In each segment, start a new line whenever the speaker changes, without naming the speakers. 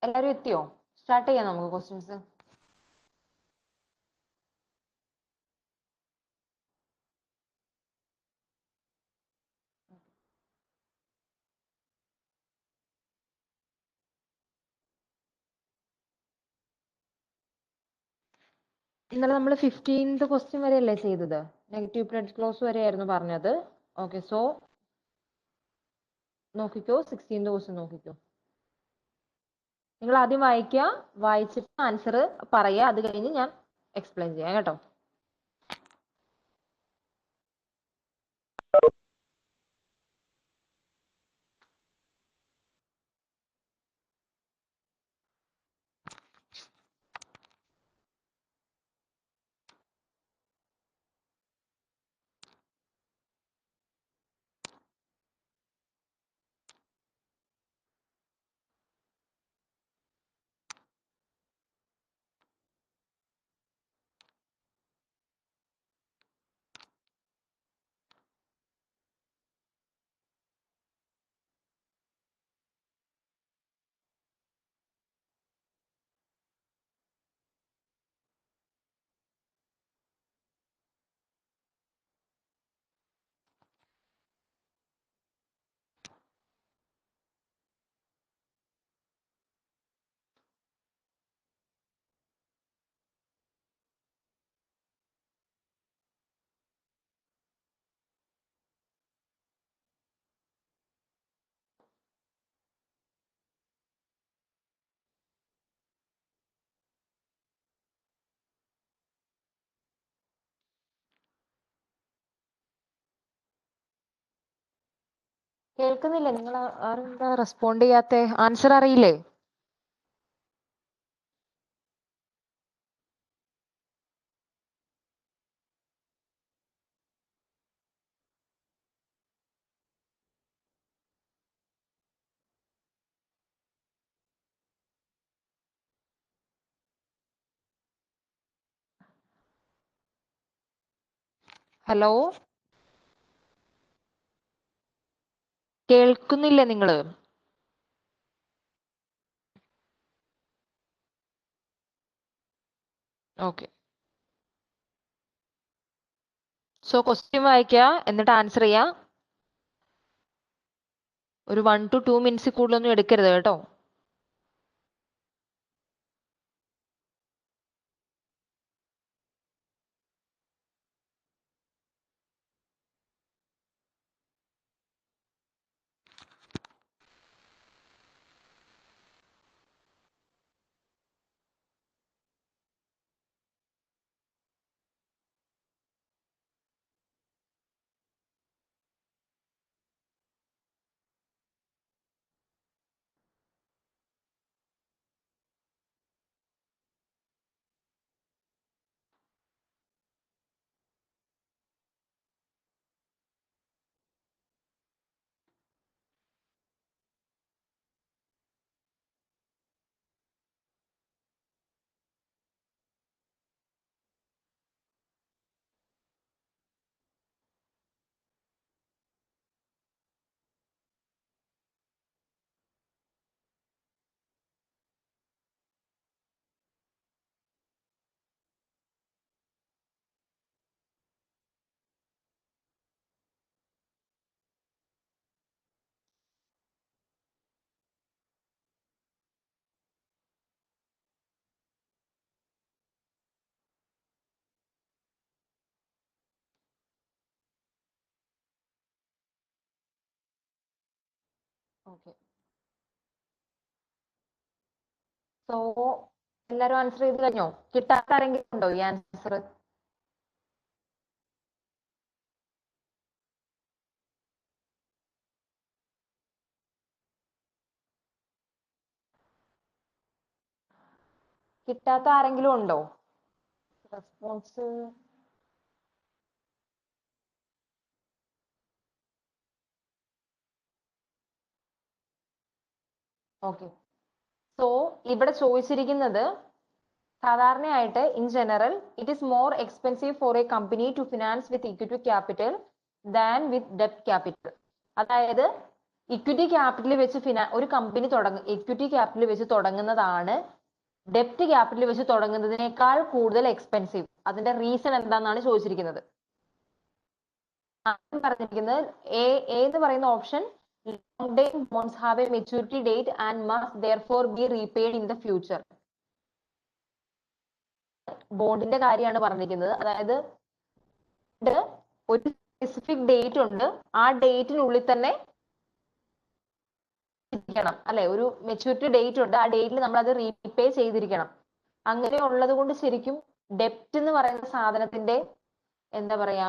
എല്ലാവരും എത്തിയോ? സ്റ്റാർട്ട് ചെയ്യാം നമുക്ക് ക്വസ്റ്റ്യൻസ്. ഇന്നലെ നമ്മൾ 15th ക്വസ്റ്റ്യൻ വരെയല്ലേ ചെയ്തത്? നെഗറ്റീവ് ബ്ലഡ് ക്ലോസ് വരെയായിരുന്നു പറഞ്ഞത്. ഓക്കെ, സോ നോക്കിക്കോ, 16th ക്വസ്റ്റ്യൻ നോക്കിക്കോ. നിങ്ങൾ ആദ്യം വായിക്കുക, വായിച്ചിട്ട് ആൻസർ പറയുക, അത് കഴിഞ്ഞ് ഞാൻ എക്സ്പ്ലെയിൻ ചെയ്യാം കേട്ടോ. കേൾക്കുന്നില്ലേ? നിങ്ങൾ ആരും എന്താ റെസ്പോണ്ട് ചെയ്യാത്ത? ആൻസർ അറിയില്ലേ? ഹലോ, കേൾക്കുന്നില്ലേ നിങ്ങള്? ഓക്കെ, സോ ക്വസ്റ്റ്യൻ വായിക്കുക, എന്നിട്ട് ആൻസർ ചെയ്യാം. ഒരു 1 to 2 minutes കൂടുതലൊന്നും എടുക്കരുത് കേട്ടോ. ഓക്കെ, സോ എല്ലാരും ആൻസർ ചെയ്ത് കഴിഞ്ഞോ? കിട്ടാത്ത ആരെങ്കിലും ഉണ്ടോ ഈ ആൻസർ? കിട്ടാത്ത ആരെങ്കിലും ഉണ്ടോ? റെസ്പോൺസ് ഓക്കെ, സോ ഇവിടെ ചോദിച്ചിരിക്കുന്നത് സാധാരണയായിട്ട് in general it is more expensive for a company to finance with equity capital than with ഡെപ്റ്റ് ക്യാപിറ്റൽ. അതായത് ഇക്വിറ്റി ക്യാപിറ്റൽ വെച്ച് ഒരു കമ്പനി ഇക്വിറ്റി ക്യാപിറ്റൽ വെച്ച് തുടങ്ങുന്നതാണ് ഡെപ്റ്റ് ക്യാപിറ്റൽ വെച്ച് തുടങ്ങുന്നതിനേക്കാൾ കൂടുതൽ എക്സ്പെൻസീവ്. അതിന്റെ റീസൺ എന്താണെന്നാണ് ചോദിച്ചിരിക്കുന്നത്. പറഞ്ഞിരിക്കുന്നത് എന്ന് പറയുന്ന option long term bonds have a maturity date and must therefore be repaid in the future. ബോണ്ടിന്റെ കാര്യമാണ് പറഞ്ഞിരിക്കുന്നത്. അതായത് ഒരു സ്പെസിഫിക് ഡേറ്റ് ഉണ്ട്, ആ ഡേറ്റിനുള്ളിൽ തന്നെ അല്ലെ, ഒരു മെച്യൂരിറ്റി ഡേറ്റ് ഉണ്ട്, ആ ഡേറ്റിൽ നമ്മൾ അത് റീപേ ചെയ്തിരിക്കണം. അങ്ങനെ ഉള്ളത് കൊണ്ട് ശരിക്കും ഡെപ്റ്റ് എന്ന് പറയുന്ന സാധനത്തിന്റെ എന്താ പറയാ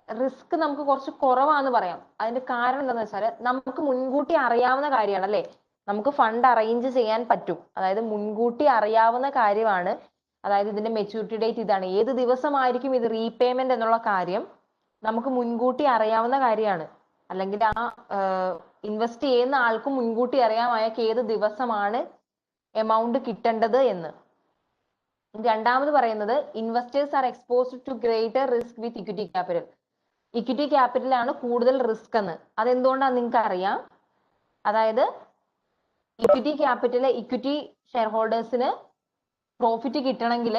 റിസ്ക് നമുക്ക് കുറച്ച് കുറവാന്ന് പറയാം. അതിന്റെ കാരണം എന്താണെന്ന് വെച്ചാൽ നമുക്ക് മുൻകൂട്ടി അറിയാവുന്ന കാര്യമാണ് അല്ലെ, നമുക്ക് ഫണ്ട് അറേഞ്ച് ചെയ്യാൻ പറ്റും. അതായത് മുൻകൂട്ടി അറിയാവുന്ന കാര്യമാണ്. അതായത് ഇതിന്റെ മെച്യൂരിറ്റി ഡേറ്റ് ഇതാണ്, ഏത് ദിവസമായിരിക്കും ഇത് റീപേയ്മെന്റ് എന്നുള്ള കാര്യം നമുക്ക് മുൻകൂട്ടി അറിയാവുന്ന കാര്യമാണ്. അല്ലെങ്കിൽ ആ ഇൻവെസ്റ്റ് ചെയ്യുന്ന ആൾക്കും മുൻകൂട്ടി അറിയാം അയാൾക്ക് ഏത് ദിവസമാണ് എമൗണ്ട് കിട്ടേണ്ടത് എന്ന്. രണ്ടാമത് പറയുന്നത് investors are exposed to greater risk with equity capital. Equity capital ആണ് കൂടുതൽ റിസ്ക് എന്ന്. അതെന്തുകൊണ്ടാണ് നിങ്ങൾക്ക് അറിയാം. അതായത് ഇക്വിറ്റി ക്യാപിറ്റൽ, ഇക്വിറ്റി ഷെയർ ഹോൾഡേഴ്സിന് പ്രോഫിറ്റ് കിട്ടണമെങ്കിൽ,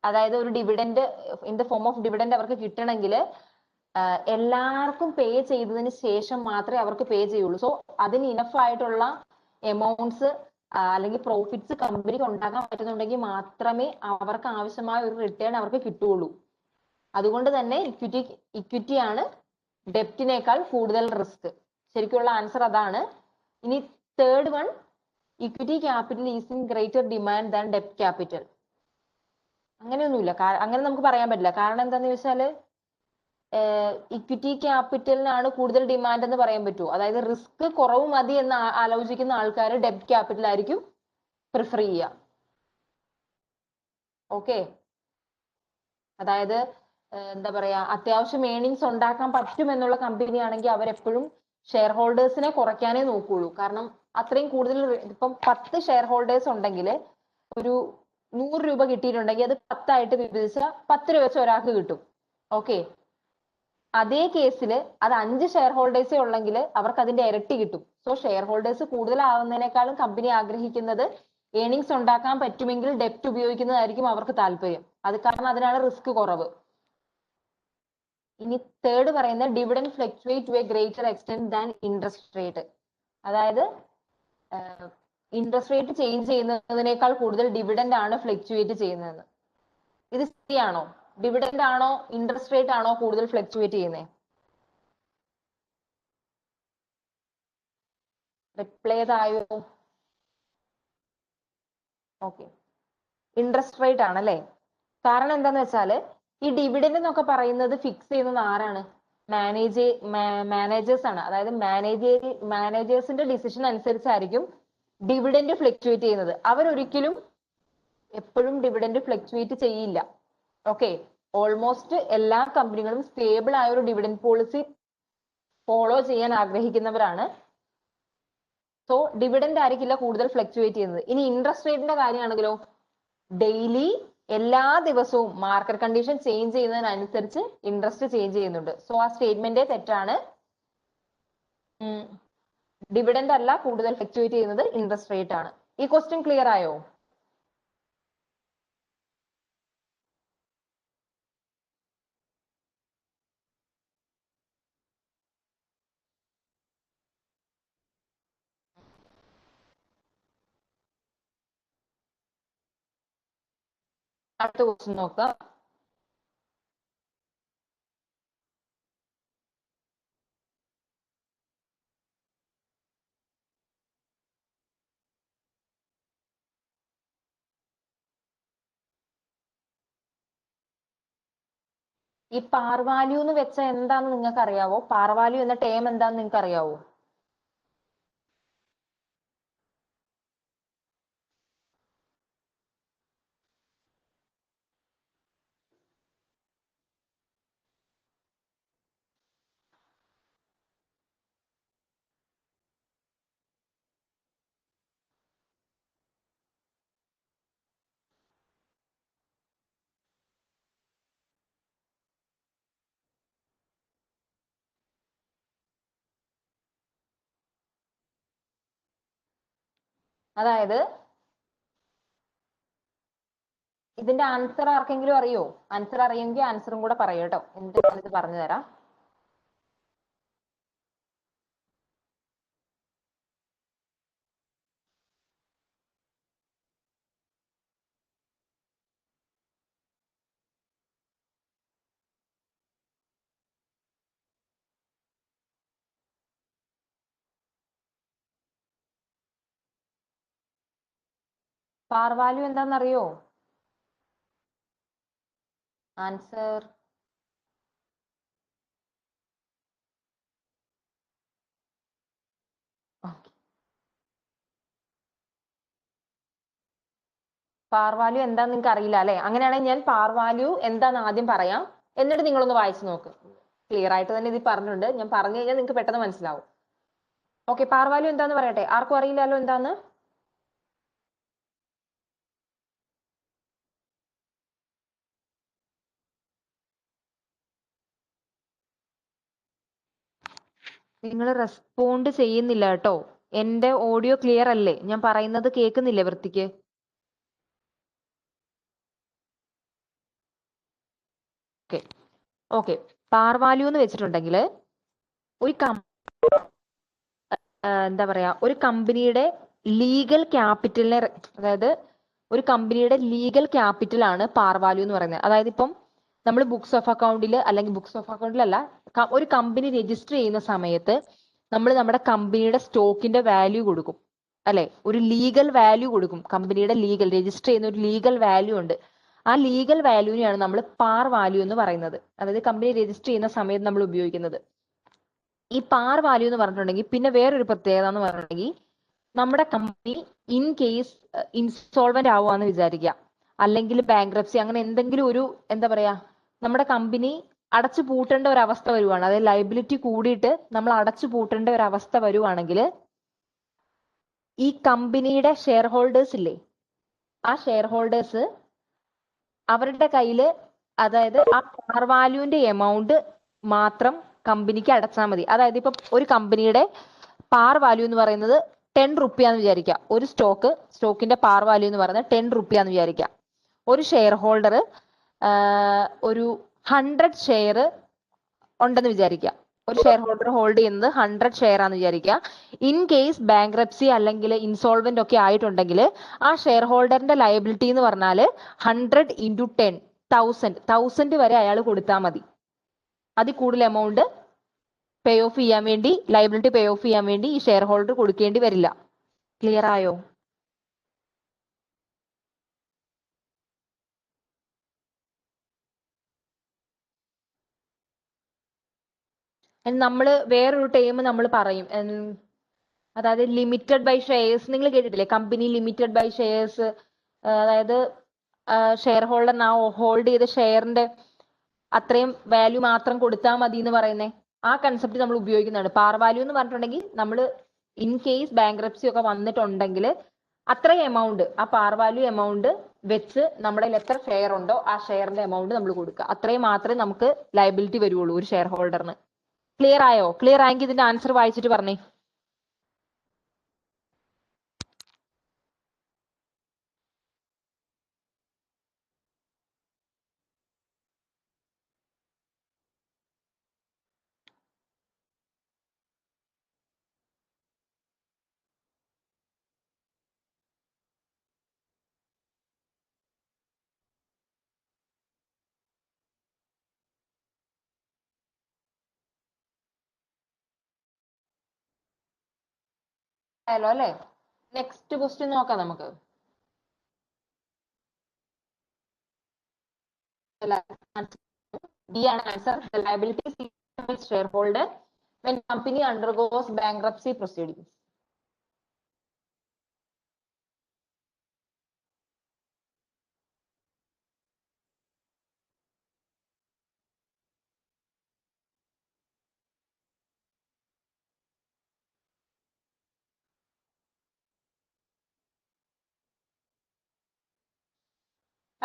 അതായത് ഒരു dividend in the form of dividend അവർക്ക് കിട്ടണമെങ്കിൽ എല്ലാവർക്കും പേ ചെയ്തതിന് ശേഷം മാത്രമേ അവർക്ക് പേ ചെയ്യുള്ളൂ. സോ അതിന് ഇനഫ് ആയിട്ടുള്ള എമൗണ്ട്സ് അല്ലെങ്കിൽ പ്രോഫിറ്റ്സ് കമ്പനിക്ക് ഉണ്ടാക്കാൻ പറ്റുന്നുണ്ടെങ്കിൽ മാത്രമേ അവർക്ക് ആവശ്യമായ ഒരു റിട്ടേൺ അവർക്ക് കിട്ടുള്ളൂ. അതുകൊണ്ട് തന്നെ ഇക്വിറ്റി ആണ് ഡെപ്റ്റിനേക്കാൾ കൂടുതൽ റിസ്ക്. ശരിക്കുള്ള ആൻസർ അതാണ്. ഇനി third one, equity capital is in greater demand than ഡെപ്റ്റ് ക്യാപിറ്റൽ. അങ്ങനെയൊന്നുമില്ല, അങ്ങനെ നമുക്ക് പറയാൻ പറ്റില്ല. കാരണം എന്താന്ന് വെച്ചാല് ഇക്വിറ്റി ക്യാപിറ്റലിനാണ് കൂടുതൽ ഡിമാൻഡ് എന്ന് പറയാൻ പറ്റുമോ? അതായത് റിസ്ക് കുറവ് മതി എന്ന് ആലോചിക്കുന്ന ആൾക്കാർ ഡെപ്റ്റ് ക്യാപിറ്റൽ ആയിരിക്കും പ്രിഫർ ചെയ്യുക. ഓക്കെ, അതായത് എന്താ പറയാ, അത്യാവശ്യം ഏണിങ്സ് ഉണ്ടാക്കാൻ പറ്റും എന്നുള്ള കമ്പനി ആണെങ്കിൽ അവരെപ്പോഴും ഷെയർ ഹോൾഡേഴ്സിനെ കുറയ്ക്കാനേ നോക്കുള്ളൂ. കാരണം അത്രയും കൂടുതൽ, ഇപ്പം 10 ഷെയർ ഹോൾഡേഴ്സ് ഉണ്ടെങ്കിൽ ഒരു 100 രൂപ കിട്ടിയിട്ടുണ്ടെങ്കിൽ അത് 10 വിഭജിച്ചാൽ 10 രൂപ വെച്ച് ഒരാൾക്ക് കിട്ടും. ഓക്കെ, അതേ കേസിൽ അത് 5 ഷെയർ ഹോൾഡേഴ്സേ ഉള്ളെങ്കിൽ അവർക്ക് അതിന്റെ ഇരട്ടി കിട്ടും. സോ ഷെയർ ഹോൾഡേഴ്സ് കൂടുതലാവുന്നതിനേക്കാളും കമ്പനി ആഗ്രഹിക്കുന്നത് ഏണിങ്സ് ഉണ്ടാക്കാൻ പറ്റുമെങ്കിൽ ഡെപ്റ്റ് ഉപയോഗിക്കുന്നതായിരിക്കും അവർക്ക് താല്പര്യം. അത് കാരണം അതിനാണ് റിസ്ക് കുറവ്. ഇനി തേർഡ് പറയുന്നത് dividend fluctuate to a greater extent than interest rate. അതായത് ഇൻട്രസ്റ്റ് റേറ്റ് ചേഞ്ച് ചെയ്യുന്നതിനേക്കാൾ കൂടുതൽ ഡിവിഡൻഡ് ആണ് ഫ്ലക്ച്വേറ്റ് ചെയ്യുന്നതെന്ന്. ഇത് ശരിയാണോ? ഡിവിഡൻഡ് ആണോ ഇൻട്രസ്റ്റ് റേറ്റ് ആണോ കൂടുതൽ ഫ്ലക്ച്വേറ്റ് ചെയ്യുന്നത്? റിപ്ലൈ ചെയ്തായോ? ഓക്കെ, ഇൻട്രസ്റ്റ് റേറ്റ് ആണല്ലേ. കാരണം എന്താന്ന് വെച്ചാല് ഈ ഡിവിഡൻഡ് എന്നൊക്കെ പറയുന്നത് ഫിക്സ് ചെയ്യുന്നത് ആരാണ്? മാനേജേഴ്സ് ആണ്. അതായത് മാനേജേഴ്സിന്റെ ഡിസിഷൻ അനുസരിച്ചായിരിക്കും ഡിവിഡൻഡ് ഫ്ലക്ച്വേറ്റ് ചെയ്യുന്നത്. അവരൊരിക്കലും എപ്പോഴും ഡിവിഡൻഡ് ഫ്ലക്ച്വേറ്റ് ചെയ്യില്ല. ഓക്കെ, ഓൾമോസ്റ്റ് എല്ലാ കമ്പനികളും സ്റ്റേബിൾ ആയ ഒരു ഡിവിഡൻഡ് പോളിസി ഫോളോ ചെയ്യാൻ ആഗ്രഹിക്കുന്നവരാണ്. സോ ഡിവിഡൻഡ് ആയിരിക്കില്ല കൂടുതൽ ഫ്ലക്ച്വേറ്റ് ചെയ്യുന്നത്. ഇനി ഇൻട്രസ്റ്റ് റേറ്റിന്റെ കാര്യമാണെങ്കിലോ ഡെയിലി എല്ലാ ദിവസവും മാർക്കറ്റ് കണ്ടീഷൻ ചേഞ്ച് ചെയ്യുന്നതിനനുസരിച്ച് ഇൻട്രസ്റ്റ് ചേഞ്ച് ചെയ്യുന്നുണ്ട്. സോ ആ സ്റ്റേറ്റ്മെന്റ് തെറ്റാണ്. ഡിവിഡൻഡ് അല്ല കൂടുതൽ ഫ്ലക്ച്വേറ്റ് ചെയ്യുന്നത്, ഇൻട്രസ്റ്റ് റേറ്റ് ആണ്. ഈ ക്വസ്റ്റ്യൻ ക്ലിയർ ആയോ? അടുത്ത ക്വസ്റ്റ്യൻ നോക്കാം. ഈ പാർ വാല്യൂ എന്ന് വെച്ചാൽ എന്താന്ന് നിങ്ങൾക്ക് അറിയാവോ? പാർ വാല്യൂ എന്ന ടേം എന്താന്ന് നിങ്ങൾക്ക് അറിയാവോ? അതായത് ഇതിന്റെ ആൻസർ ആർക്കെങ്കിലും അറിയോ? ആൻസർ അറിയെങ്കിൽ ആൻസറും കൂടെ പറയൂ കേട്ടോ. എന്നിട്ട് ഞാനിത് പറഞ്ഞു തരാം. പാർ വാല്യൂ എന്താണെന്നറിയോ? ആൻസർ പാർ വാല്യൂ എന്താന്ന് നിങ്ങൾക്ക് അറിയില്ല അല്ലെ? അങ്ങനെയാണെങ്കിൽ ഞാൻ പാർ വാല്യൂ എന്താന്ന് ആദ്യം പറയാം, എന്നിട്ട് നിങ്ങളൊന്ന് വായിച്ചു നോക്ക്. ക്ലിയർ ആയിട്ട് തന്നെ ഇത് പറഞ്ഞിട്ടുണ്ട്. ഞാൻ പറഞ്ഞു കഴിഞ്ഞാൽ നിങ്ങൾക്ക് പെട്ടെന്ന് മനസ്സിലാവും. ഓക്കെ, പാർ വാല്യൂ എന്താന്ന് പറയട്ടെ? ആർക്കും അറിയില്ലല്ലോ എന്താന്ന്? നിങ്ങൾ റെസ്പോണ്ട് ചെയ്യുന്നില്ല കേട്ടോ. എന്റെ ഓഡിയോ ക്ലിയർ അല്ലേ? ഞാൻ പറയുന്നത് കേൾക്കുന്നില്ലേ വൃത്തിക്ക്? ഓക്കെ ഓക്കെ, പാർ വാല്യൂ എന്ന് വെച്ചിട്ടുണ്ടെങ്കിൽ ഒരു എന്താ പറയാ, ഒരു കമ്പനിയുടെ ലീഗൽ ക്യാപിറ്റലിനെ, അതായത് ഒരു കമ്പനിയുടെ ലീഗൽ ക്യാപിറ്റൽ ആണ് പാർ വാല്യൂ എന്ന് പറയുന്നത്. അതായത് ഇപ്പം നമ്മൾ ബുക്സ് ഓഫ് അക്കൗണ്ടിൽ, അല്ലെങ്കിൽ ബുക്സ് ഓഫ് അക്കൗണ്ടിലല്ല, ഒരു കമ്പനി രജിസ്റ്റർ ചെയ്യുന്ന സമയത്ത് നമ്മൾ നമ്മുടെ കമ്പനിയുടെ സ്റ്റോക്കിന്റെ വാല്യൂ കൊടുക്കും അല്ലെ? ഒരു ലീഗൽ വാല്യൂ കൊടുക്കും. കമ്പനിയുടെ ലീഗൽ രജിസ്റ്റർ ചെയ്യുന്ന ഒരു ലീഗൽ വാല്യൂ ഉണ്ട്. ആ ലീഗൽ വാല്യൂവിനെയാണ് നമ്മൾ പാർ വാല്യൂ എന്ന് പറയുന്നത്. അതായത് കമ്പനി രജിസ്റ്റർ ചെയ്യുന്ന സമയത്ത് നമ്മൾ ഉപയോഗിക്കുന്നത്. ഈ പാർ വാല്യൂ എന്ന് പറഞ്ഞിട്ടുണ്ടെങ്കിൽ പിന്നെ വേറൊരു പ്രത്യേകത എന്ന് പറഞ്ഞിട്ടുണ്ടെങ്കിൽ, നമ്മുടെ കമ്പനി ഇൻ കേസ് ഇൻസോൾവെന്റ് ആവുകയെന്ന് വിചാരിക്കുക, അല്ലെങ്കിൽ ബാങ്ക്രപ്സി, അങ്ങനെ എന്തെങ്കിലും ഒരു, എന്താ പറയാ, നമ്മുടെ കമ്പനി അടച്ചു പൂട്ടേണ്ട ഒരു അവസ്ഥ വരുവാണ്, അതായത് ലയബിലിറ്റി കൂടിയിട്ട് നമ്മൾ അടച്ചു പൂട്ടേണ്ട ഒരു അവസ്ഥ വരുവാണെങ്കിൽ, ഈ കമ്പനിയുടെ ഷെയർ ഹോൾഡേഴ്സ് ഇല്ലേ, ആ ഷെയർ ഹോൾഡേഴ്സ് അവരുടെ കയ്യില്, അതായത് ആ പാർ വാല്യൂവിന്റെ എമൗണ്ട് മാത്രം കമ്പനിക്ക് അടച്ചാൽ മതി. അതായത് ഇപ്പൊ ഒരു കമ്പനിയുടെ പാർ വാല്യൂ എന്ന് പറയുന്നത് 10 റുപ്യാന്ന് വിചാരിക്കുക. ഒരു സ്റ്റോക്കിന്റെ പാർ വാല്യൂ എന്ന് പറയുന്നത് 10 റുപ്യാന്ന് വിചാരിക്കുക. ഒരു ഷെയർ ഹോൾഡർ ഒരു 100 ഷെയർ ഉണ്ടെന്ന് വിചാരിക്കുക. ഒരു ഷെയർ ഹോൾഡർ ഹോൾഡ് ചെയ്യുന്നത് 100 ഷെയർ ആണെന്ന് വിചാരിക്കുക. ഇൻ കേസ് ബാങ്ക്രപ്സി അല്ലെങ്കിൽ ഇൻസോൾവെന്റ് ഒക്കെ ആയിട്ടുണ്ടെങ്കിൽ ആ ഷെയർ ഹോൾഡറിന്റെ ലയബിലിറ്റി എന്ന് പറഞ്ഞാൽ 100 ഇൻറ്റു 10, 1000 വരെ അയാൾ കൊടുത്താൽ മതി. അതിൽ കൂടുതൽ എമൗണ്ട് പേ ഓഫ് ചെയ്യാൻ വേണ്ടി, ലയബിലിറ്റി പേ ഓഫ് ചെയ്യാൻ വേണ്ടി ഈ ഷെയർ ഹോൾഡർ കൊടുക്കേണ്ടി വരില്ല. ക്ലിയർ ആയോ? നമ്മൾ വേറൊരു ടൈം നമ്മൾ പറയും, അതായത് ലിമിറ്റഡ് ബൈ ഷെയർസ്. നിങ്ങൾ കേട്ടിട്ടില്ലേ? Company limited by shares. അതായത് ഷെയർ ഹോൾഡർ ഹോൾഡ് ചെയ്ത ഷെയറിന്റെ അത്രയും വാല്യൂ മാത്രം കൊടുത്താൽ മതി എന്ന് പറയുന്നേ. ആ കൺസെപ്റ്റ് നമ്മൾ ഉപയോഗിക്കുന്നതാണ്. പാർ വാല്യൂ എന്ന് പറഞ്ഞിട്ടുണ്ടെങ്കിൽ നമ്മൾ ഇൻ കേസ് ബാങ്ക്രപ്സി ഒക്കെ വന്നിട്ടുണ്ടെങ്കിൽ അത്രയും എമൗണ്ട്, ആ പാർ വാല്യൂ എമൗണ്ട് വെച്ച് നമ്മുടെ എത്ര ഷെയർ ഉണ്ടോ ആ ഷെയറിന്റെ എമൗണ്ട് നമ്മൾ കൊടുക്കുക. അത്രയും മാത്രമേ നമുക്ക് ലയബിലിറ്റി വരുള്ളൂ ഒരു ഷെയർ ഹോൾഡറിന്. ക്ലിയർ ആയോ? ക്ലിയർ ആയെങ്കിൽ ഇതിന്റെ ആൻസർ വായിച്ചിട്ട് പറഞ്ഞേ. ആയല്ലോ അല്ലേ? നെക്സ്റ്റ് ക്വസ്റ്റ്യൻ നോക്കാം നമുക്ക്. D ആണ് answer. The liabilities of shareholder when company undergoes bankruptcy proceedings.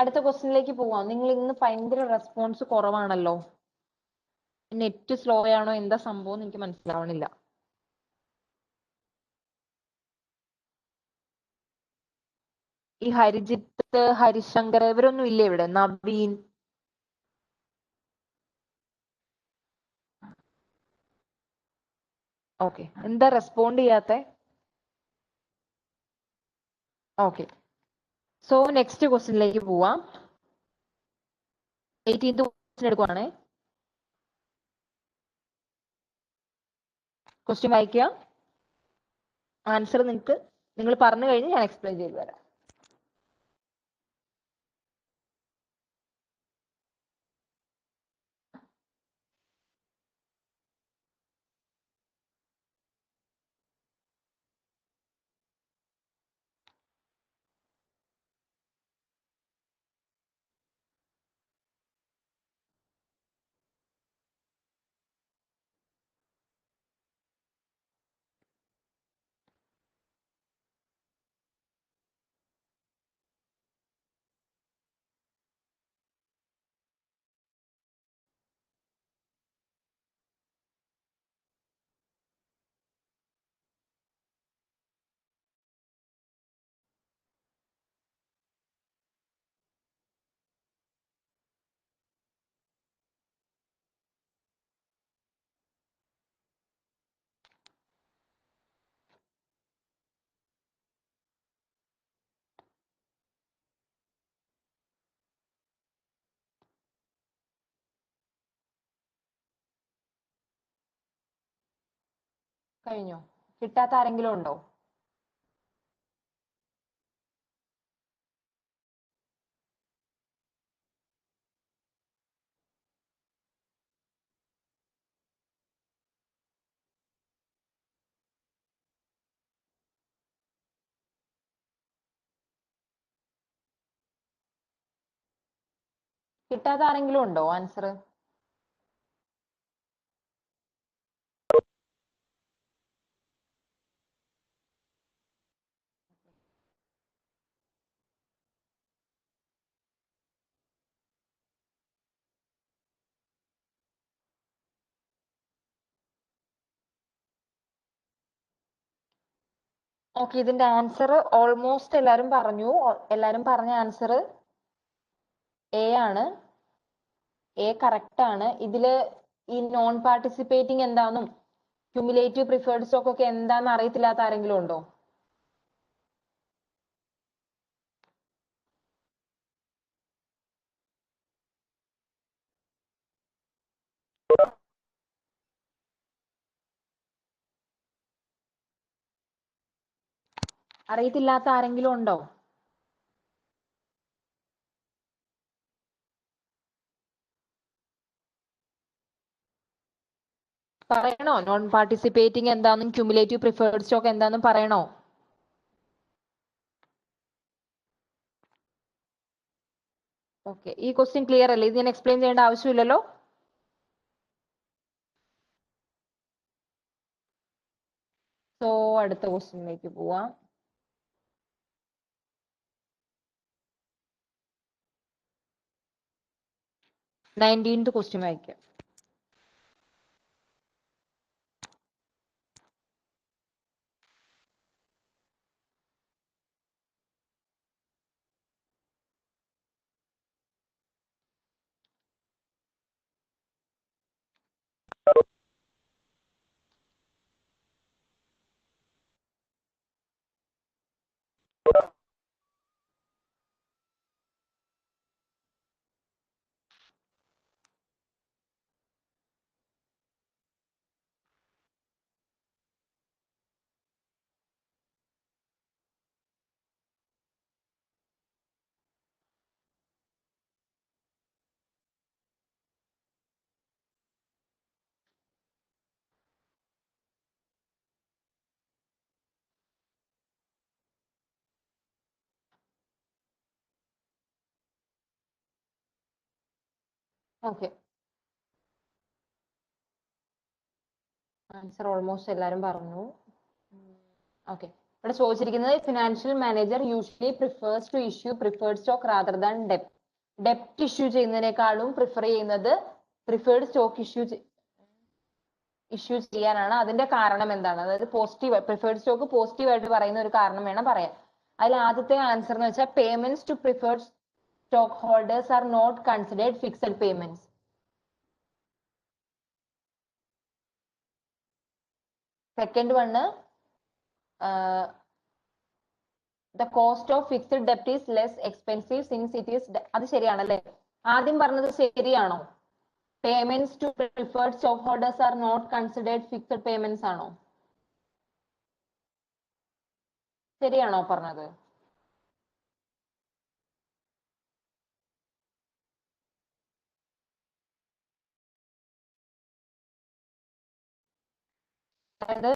അടുത്ത ക്വസ്റ്റ്യനിലേക്ക് പോവാം. നിങ്ങൾ ഇന്ന് ഭയങ്കര റെസ്പോൺസ് കുറവാണല്ലോ. നെറ്റ് സ്ലോ ആണോ എന്താ സംഭവം എനിക്ക് മനസ്സിലാവണില്ല. ഈ ഹരിജിത്ത്, ഹരിശങ്കർ ഇവരൊന്നും ഇല്ലേ ഇവിടെ? നവീൻ? ഓക്കെ, എന്താ റെസ്പോണ്ട് ചെയ്യാത്തെ? ഓക്കെ, സോ നെക്സ്റ്റ് ക്വസ്റ്റ്യനിലേക്ക് പോവാം. 18th ക്വസ്റ്റ്യൻ എടുക്കുവാണേ. ക്വസ്റ്റ്യൻ വായിക്കുക. ആൻസർ നിങ്ങൾ പറഞ്ഞു കഴിഞ്ഞ് ഞാൻ എക്സ്പ്ലെയിൻ ചെയ്തു തരാം. കഴിഞ്ഞോ? കിട്ടാത്ത ആരെങ്കിലും ഉണ്ടോ? കിട്ടാത്ത ആരെങ്കിലും ഉണ്ടോ ആൻസർ? ഓക്കെ, ഇതിന്റെ ആൻസർ ഓൾമോസ്റ്റ് എല്ലാരും പറഞ്ഞു. എല്ലാരും പറഞ്ഞ ആൻസർ എ ആണ്. എ കറക്റ്റ് ആണ്. ഇതില് ഈ നോൺ പാർട്ടിസിപ്പേറ്റിംഗ് എന്താണെന്നും ക്യുമുലേറ്റീവ് പ്രിഫേർഡ് സ്റ്റോക്ക് ഒക്കെ എന്താണെന്ന് അറിയത്തില്ലാത്ത ആരെങ്കിലും ഉണ്ടോ? അറിയത്തില്ലാത്ത ആരെങ്കിലും ഉണ്ടോ? പറയണോ? നോൺ പാർട്ടിസിപ്പേറ്റിംഗ് എന്താണെന്നും ക്യുമുലേറ്റീവ് പ്രിഫേർഡ് സ്റ്റോക്ക് എന്താണെന്നും പറയണോ? ഓക്കെ, ഈ ക്വസ്റ്റ്യൻ ക്ലിയർ അല്ലേ? ഇത് ഞാൻ എക്സ്പ്ലെയിൻ ചെയ്യേണ്ട ആവശ്യമില്ലല്ലോ. സോ അടുത്ത ക്വസ്റ്റ്യനിലേക്ക് പോവാം. 19th ക്വസ്റ്റ്യൻ വായിക്കാം. ഓക്കെ, ആൻസർ ഓൾമോസ്റ്റ് എല്ലാരും പറഞ്ഞു. ഓക്കെ, ഇവിടെ ചോദിച്ചിരിക്കുന്നത് financial manager usually prefers to issue preferred stock rather than ഡെപ്റ്റ്. ഡെപ്റ്റ് issue ചെയ്യുന്നതിനേക്കാളും prefer ചെയ്യുന്നത് പ്രിഫേർഡ് സ്റ്റോക്ക് ഇഷ്യൂ ചെയ്യാനാണ്. അതിന്റെ കാരണം എന്താണ്? അതായത് പോസിറ്റീവ് പ്രിഫേർഡ് സ്റ്റോക്ക് പോസിറ്റീവ് ആയിട്ട് പറയുന്ന ഒരു കാരണം വേണം പറയാൻ. അതിൽ ആദ്യത്തെ ആൻസർ എന്ന് വെച്ചാൽ payments to preferred stock holders are not considered fixed payments. Second one the cost of fixed debt is less expensive since it is അത് ശരിയാണല്ലേ? ആദ്യം പറഞ്ഞത് ശരിയാണോ? Payments to preferred stock holders are not considered fixed payments ആണോ? ശരിയാണോ പറഞ്ഞത്? അതായത്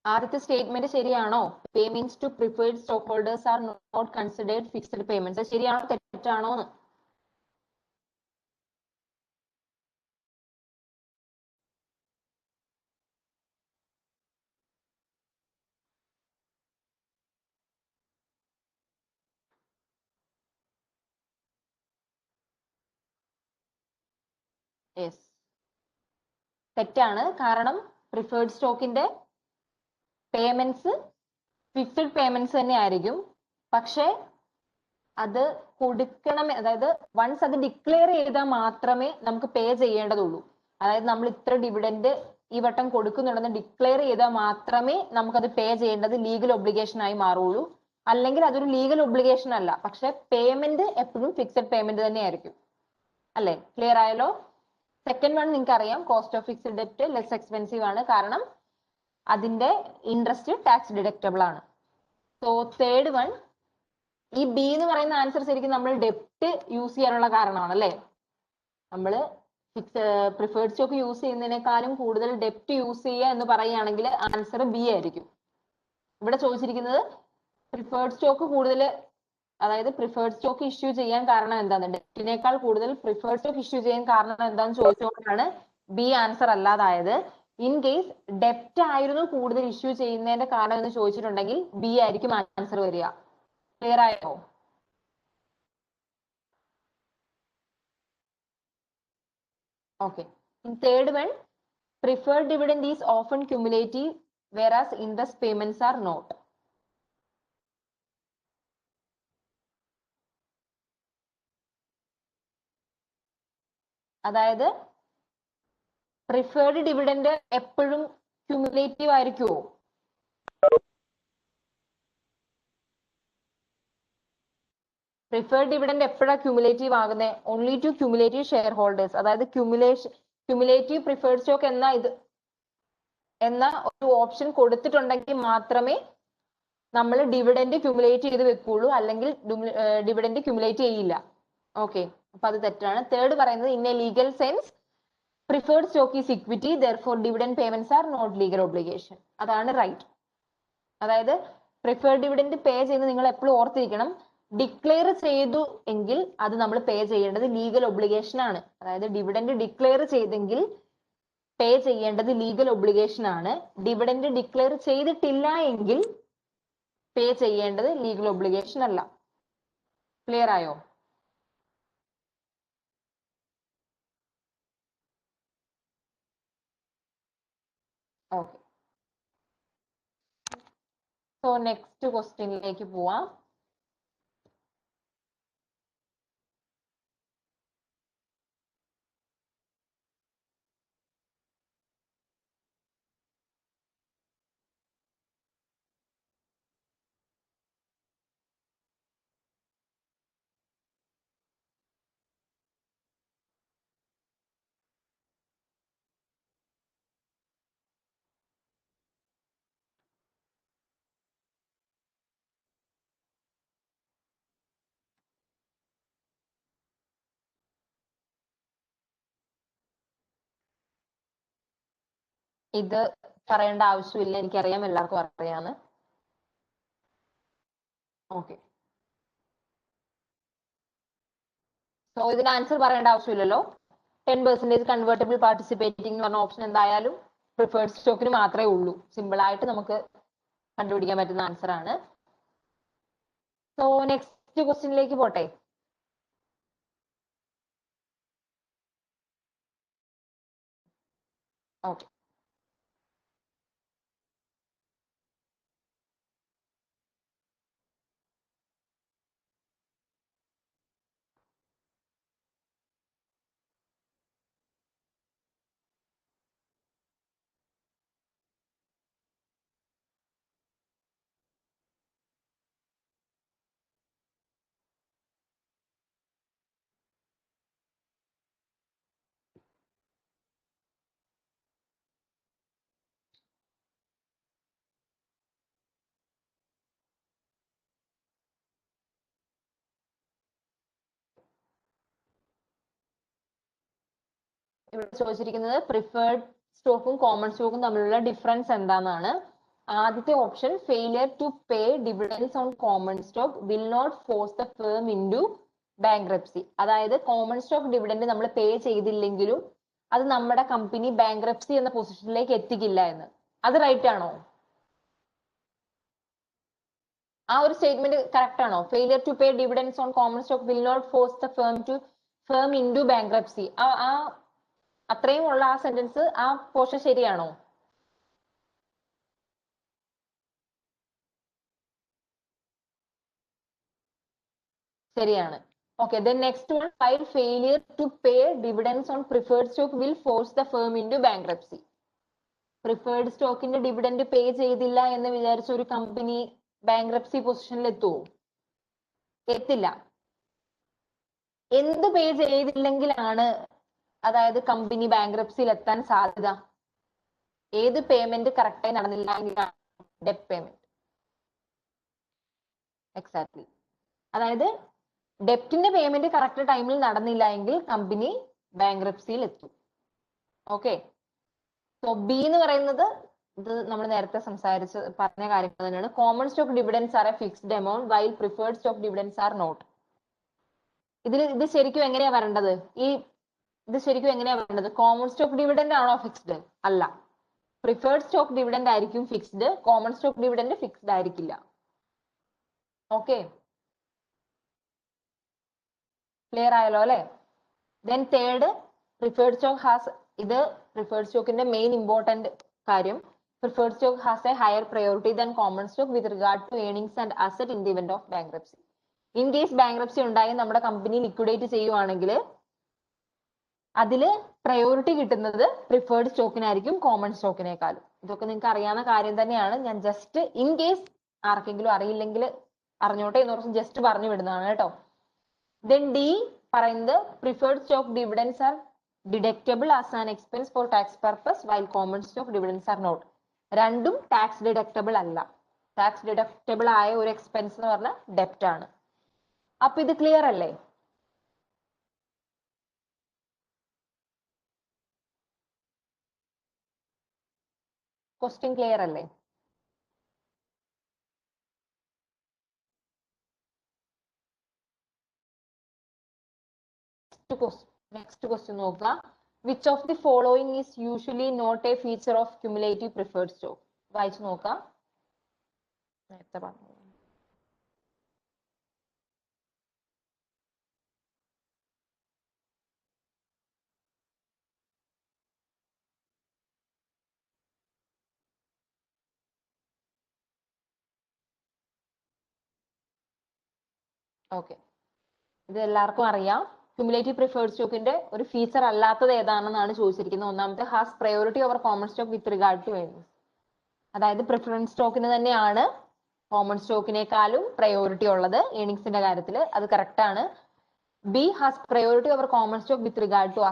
ആദ്യത്തെ statement ശരിയാണോ? Payments to preferred stock holders are not considered fixed payments, ശരിയാണോ തെറ്റാണോ? യെസ്, തെറ്റാണ്. കാരണം പ്രിഫേർഡ് സ്റ്റോക്കിന്റെ പേയ്മെന്റ്സ് ഫിക്സഡ് പേയ്മെന്റ്സ് തന്നെ ആയിരിക്കും. പക്ഷെ അത് കൊടുക്കണം, അതായത് വൺസ് അത് ഡിക്ലെയർ ചെയ്താൽ മാത്രമേ നമുക്ക് പേ ചെയ്യേണ്ടതുള്ളൂ. അതായത് നമ്മൾ ഇത്ര ഡിവിഡൻഡ് ഈ വട്ടം കൊടുക്കുന്നുണ്ടെന്ന് ഡിക്ലെയർ ചെയ്താൽ മാത്രമേ നമുക്കത് പേ ചെയ്യേണ്ടത് ലീഗൽ ഒബ്ലിഗേഷൻ ആയി മാറുള്ളൂ. അല്ലെങ്കിൽ അതൊരു ലീഗൽ ഒബ്ലിഗേഷൻ അല്ല, പക്ഷെ പേയ്മെന്റ് എപ്പോഴും ഫിക്സഡ് പേയ്മെന്റ് തന്നെ ആയിരിക്കും. അല്ലെ? ക്ലിയർ ആയല്ലോ? സെക്കൻഡ് വൺ നിങ്ങൾക്ക് അറിയാം, cost of fixed debt less expensive ആണ്, കാരണം അതിന്റെ ഇൻട്രസ്റ്റ് ടാക്സ് ഡിഡക്റ്റബിൾ ആണ്. സോ തേർഡ് വൺ, ഈ ബി എന്ന് പറയുന്ന ആൻസർ ശരിക്കും നമ്മൾ ഡെപ്റ്റ് യൂസ് ചെയ്യാനുള്ള കാരണമാണ് അല്ലേ? നമ്മൾ പ്രിഫേർഡ് സ്റ്റോക്ക് യൂസ് ചെയ്യുന്നതിനേക്കാളും കൂടുതൽ ഡെപ്റ്റ് യൂസ് ചെയ്യുക എന്ന് പറയുകയാണെങ്കിൽ ആൻസർ ബി ആയിരിക്കും. ഇവിടെ ചോദിച്ചിരിക്കുന്നത് പ്രിഫേർഡ് സ്റ്റോക്ക് കൂടുതൽ, അതായത് പ്രിഫേർഡ് സ്റ്റോക്ക് ഇഷ്യൂ ചെയ്യാൻ കാരണം എന്താണ്, ഡെപ്റ്റിനേക്കാൾ കൂടുതൽ പ്രിഫേർഡ് സ്റ്റോക്ക് ഇഷ്യൂ ചെയ്യാൻ കാരണം എന്താണെന്ന് ചോദിച്ചുകൊണ്ടാണ് ബി ആൻസർ അല്ലാതായത്. ഇൻ കേസ് ഡെപ്റ്റ് ആയിരുന്നു കൂടുതൽ ഇഷ്യൂ ചെയ്യുന്നതിന്റെ കാരണം എന്ന് ചോദിച്ചിട്ടുണ്ടെങ്കിൽ ബി ആയിരിക്കും ആൻസർ വരിക. ക്ലിയർ ആയോ? Okay. In third one, preferred dividend is often cumulative, whereas interest payments are not. അതായത് പ്രിഫേർഡ് ഡിവിഡൻഡ് എപ്പോഴും ക്യുമുലേറ്റീവ് ആയിരിക്കുമോ? പ്രിഫേർഡ് ഡിവിഡൻഡ് എപ്പോഴാണ് ക്യുമുലേറ്റീവ് ആകുന്നത്? Only to cumulative share holders. അതായത് ക്യുമുലേറ്റീവ് പ്രിഫേർഡ് സ്റ്റോക്ക് എന്ന ഒരു ഓപ്ഷൻ കൊടുത്തിട്ടുണ്ടെങ്കിൽ മാത്രമേ നമ്മൾ ഡിവിഡൻഡ് ക്യുമുലേറ്റ് ചെയ്ത് വെക്കുള്ളൂ, അല്ലെങ്കിൽ ഡിവിഡൻഡ് ക്യുമുലേറ്റ് ചെയ്യില്ല. ഓക്കെ, അപ്പൊ അത് തെറ്റാണ്. തേർഡ് പറയുന്നത് in a legal sense preferred stock is equity, therefore dividend payments are not legal obligation. അതാണ് റൈറ്റ്. അതായത് പ്രിഫേർഡ് ഡിവിഡൻഡ് പേ ചെയ്യുന്നത് നിങ്ങൾ എപ്പോഴും ഓർത്തിരിക്കണം, ഡിക്ലെയർ ചെയ്തു എങ്കിൽ അത് നമ്മൾ പേ ചെയ്യേണ്ടത് ലീഗൽ ഒബ്ലിഗേഷൻ ആണ്. അതായത് ഡിവിഡൻഡ് ഡിക്ലെയർ ചെയ്തെങ്കിൽ പേ ചെയ്യേണ്ടത് ലീഗൽ ഒബ്ലിഗേഷൻ ആണ്. ഡിവിഡൻഡ് ഡിക്ലെയർ ചെയ്തിട്ടില്ല എങ്കിൽ പേ ചെയ്യേണ്ടത് ലീഗൽ ഒബ്ലിഗേഷൻ അല്ല. ക്ലിയർ ആയോ? ഓക്കെ, സോ നെക്സ്റ്റ് ക്വസ്റ്റ്യനിലേക്ക് പോവാം. ഇത് പറയേണ്ട ആവശ്യമില്ല, എനിക്കറിയാം, എല്ലാവർക്കും അറിയാന്ന്. ഓക്കെ, സോ ഇതിന് ആൻസർ പറയേണ്ട ആവശ്യമില്ലല്ലോ. 10% കൺവേർട്ടബിൾ പാർട്ടിസിപ്പേറ്റിംഗ് എന്ന് പറഞ്ഞ ഓപ്ഷൻ എന്തായാലും പ്രിഫേർഡ് സ്റ്റോക്കിന് മാത്രമേ ഉള്ളൂ. സിമ്പിൾ ആയിട്ട് നമുക്ക് കണ്ടുപിടിക്കാൻ പറ്റുന്ന ആൻസർ ആണ്. സോ നെക്സ്റ്റ് ക്വസ്റ്റ്യനിലേക്ക് പോട്ടെ. ഓക്കെ, ഇവിടെ ചോദിച്ചിരിക്കുന്നത് പ്രിഫേർഡ് സ്റ്റോക്കും കോമൺ സ്റ്റോക്കും തമ്മിലുള്ള ഡിഫറൻസ് എന്താണെന്നാണ്. ആദ്യത്തെ option failure to pay dividends on common stock will not force the firm into bankruptcy. അതായത് കോമൺ സ്റ്റോക്ക് ഡിവിഡൻഡ് നമ്മൾ പേ ചെയ്തില്ലെങ്കിലും അത് നമ്മുടെ കമ്പനി ബാങ്ക്രപ്സി എന്ന പൊസിഷനിലേക്ക് എത്തിക്കില്ല എന്ന്. അത് റൈറ്റ് ആണോ? ആ ഒരു സ്റ്റേറ്റ്മെന്റ് കറക്റ്റ് ആണോ? Failure to pay dividends on common stock will not force the firm into bankruptcy. ആ അത്രയും ഉള്ള ആ സെന്റൻസ്, ആ പോർഷൻ ശരിയാണോ? ശരിയാണ്. Okay, then next one, while failure to pay dividends on preferred stock will force the firm into bankruptcy. Preferred സ്റ്റോക്കിന്റെ dividend pay ചെയ്തില്ല എന്ന് വിചാരിച്ച ഒരു കമ്പനി ബാങ്ക്രപ്സി പൊസിഷനിൽ എത്തുമോ? എത്തില്ല. എന്ത് പേ ചെയ്തില്ലെങ്കിലാണ് അതായത് കമ്പനി ബാങ്ക്രപ്സിയിൽ എത്താൻ സാധ്യത? ഏത് പേയ്മെന്റ് കറക്റ്റായി നടന്നില്ല എങ്കിലാണ് ഡെറ്റ് പേയ്മെന്റ്. എക്സാക്ട്ലി. അതായത് ഡെപ്റ്റിന്റെ പേയ്മെന്റ് കറക്റ്റ് ടൈമിൽ നടന്നില്ല എങ്കിൽ കമ്പനി ബാങ്ക്രപ്സിയിൽ എത്തും. ഓക്കെ. സോ ബി എന്ന് പറയുന്നത് ഇത് നമ്മൾ നേരത്തെ പറഞ്ഞ കാര്യങ്ങൾ തന്നെയാണ്. Common stock dividends are a fixed amount while preferred stock dividends are not. ഇത് ശരിക്കും എങ്ങനെയാ വരേണ്ടത്? ഇത് ശരിക്കും എങ്ങനെയാ വരേണ്ടത്? കോമൺ സ്റ്റോക്ക് ഡിവിഡൻഡ് ആണോ ഫിക്സ്ഡ്? അല്ല. പ്രിഫേർഡ് സ്റ്റോക്ക് ഡിവിഡൻഡ് ആയിരിക്കും fixed, common stock dividend fixed ആയിരിക്കില്ല. ഓക്കെ, ക്ലിയർ ആയല്ലോ അല്ലെ? Then third, preferred stock has, ഇത് പ്രിഫേർഡ് സ്റ്റോക്കിന്റെ മെയിൻ ഇമ്പോർട്ടന്റ് കാര്യം. Preferred stock has a higher priority than common stock with regard to earnings and asset in the event of bankruptcy. In case bankruptcy ഉണ്ടായി നമ്മുടെ company liquidate ചെയ്യുവാണെങ്കിൽ അതില് priority കിട്ടുന്നത് preferred സ്റ്റോക്കിനായിരിക്കും common സ്റ്റോക്കിനേക്കാളും. ഇതൊക്കെ നിങ്ങൾക്ക് അറിയാവുന്ന കാര്യം തന്നെയാണ്. ഞാൻ ജസ്റ്റ് ഇൻ കേസ് ആർക്കെങ്കിലും അറിയില്ലെങ്കിൽ അറിഞ്ഞോട്ടെ എന്ന് പറഞ്ഞ് ജസ്റ്റ് പറഞ്ഞു വിടുന്നതാണ് കേട്ടോ. ദെൻ ഡി പറയുന്നത് preferred stock dividends are deductible as an expense for tax purpose while common stock dividends are not. രണ്ടും ടാക്സ് ഡിഡക്റ്റബിൾ അല്ല. ടാക്സ് ഡിഡക്റ്റബിൾ ആയ ഒരു എക്സ്പെൻസ് എന്ന് പറഞ്ഞാൽ ഡെപ്റ്റ് ആണ്. അപ്പൊ ഇത് ക്ലിയർ അല്ലേ? ക്വസ്റ്റ്യൻ ക്ലിയർ അല്ലേ? നെക്സ്റ്റ് ക്വസ്റ്റ്യൻ നോക്കുക. Which of the following is usually not a feature of cumulative preferred stock? വായിച്ചു നോക്കാം. നേരത്തെ പറഞ്ഞു. ഓക്കെ, ഇത് എല്ലാവർക്കും അറിയാം. ക്യുമുലേറ്റീവ് പ്രിഫേർഡ് സ്റ്റോക്കിന്റെ ഒരു ഫീച്ചർ അല്ലാത്തത് ഏതാണെന്നാണ് ചോദിച്ചിരിക്കുന്നത്. ഒന്നാമത്തെ has priority over common stock with regard to earnings. അതായത് പ്രിഫറൻസ് സ്റ്റോക്കിന് തന്നെയാണ് കോമൺ സ്റ്റോക്കിനേക്കാളും പ്രയോറിറ്റി ഉള്ളത് ഏർണിംഗ്സിന്റെ കാര്യത്തിൽ. അത് കറക്റ്റ് ആണ്. B has priority over common stock with regard to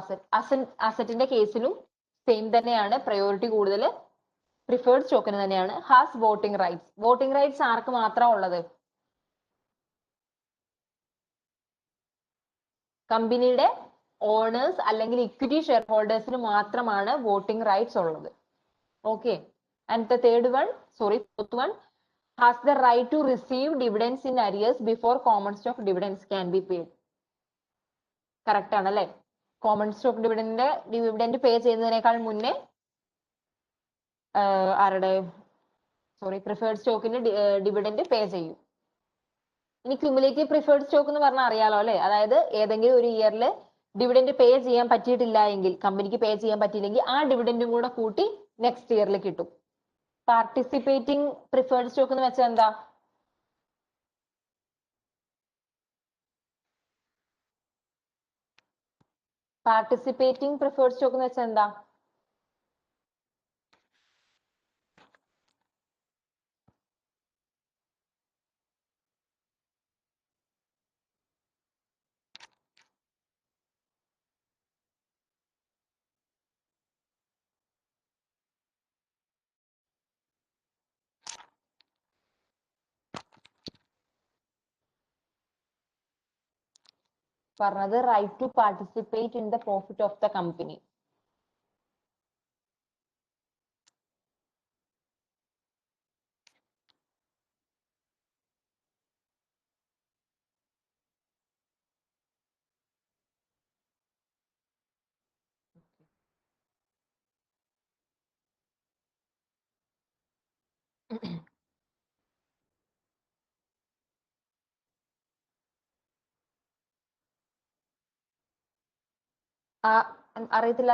അസറ്റിന്റെ കേസിലും സെയിം തന്നെയാണ്. പ്രയോറിറ്റി കൂടുതൽ പ്രിഫേർഡ് സ്റ്റോക്കിന് തന്നെയാണ്. Has voting rights. Voting rights ആർക്ക് മാത്രമാണ് ഉള്ളത്? കമ്പനിയുടെ ഓണേഴ്സ് അല്ലെങ്കിൽ ഇക്വിറ്റി ഷെയർ ഹോൾഡേഴ്സിന് മാത്രമാണ് വോട്ടിംഗ് റൈറ്റ്സ് ഉള്ളത്. Okay, and the third one, fourth one, has the right to receive dividends in arrears before common stock dividends can be paid. Correct ആണല്ലേ? Common stock dividend pay ചെയ്യുന്നതിനേക്കാൾ മുന്നേ preferred സ്റ്റോക്കിന്റെ dividend പേ ചെയ്യും. ഇനി cumulative preferred stock എന്ന് പറഞ്ഞാൽ അറിയാലോ അല്ലെ? അതായത് ഏതെങ്കിലും ഒരു ഇയറിൽ ഡിവിഡൻഡ് പേ ചെയ്യാൻ പറ്റിയിട്ടില്ല എങ്കിൽ, കമ്പനിക്ക് പേ ചെയ്യാൻ പറ്റിയില്ലെങ്കിൽ ആ ഡിവിഡൻഡും കൂടെ കൂട്ടി നെക്സ്റ്റ് ഇയറിൽ കിട്ടും. പാർട്ടിസിപ്പേറ്റിംഗ് പ്രിഫേർഡ് സ്റ്റോക്ക് എന്ന് വെച്ചാൽ എന്താ? പാർട്ടിസിപ്പേറ്റിംഗ് പ്രിഫേർഡ് സ്റ്റോക്ക് എന്ന് വെച്ചാൽ എന്താ? പറഞ്ഞത് right to participate in the profit of the company. അറിയത്തില്ല.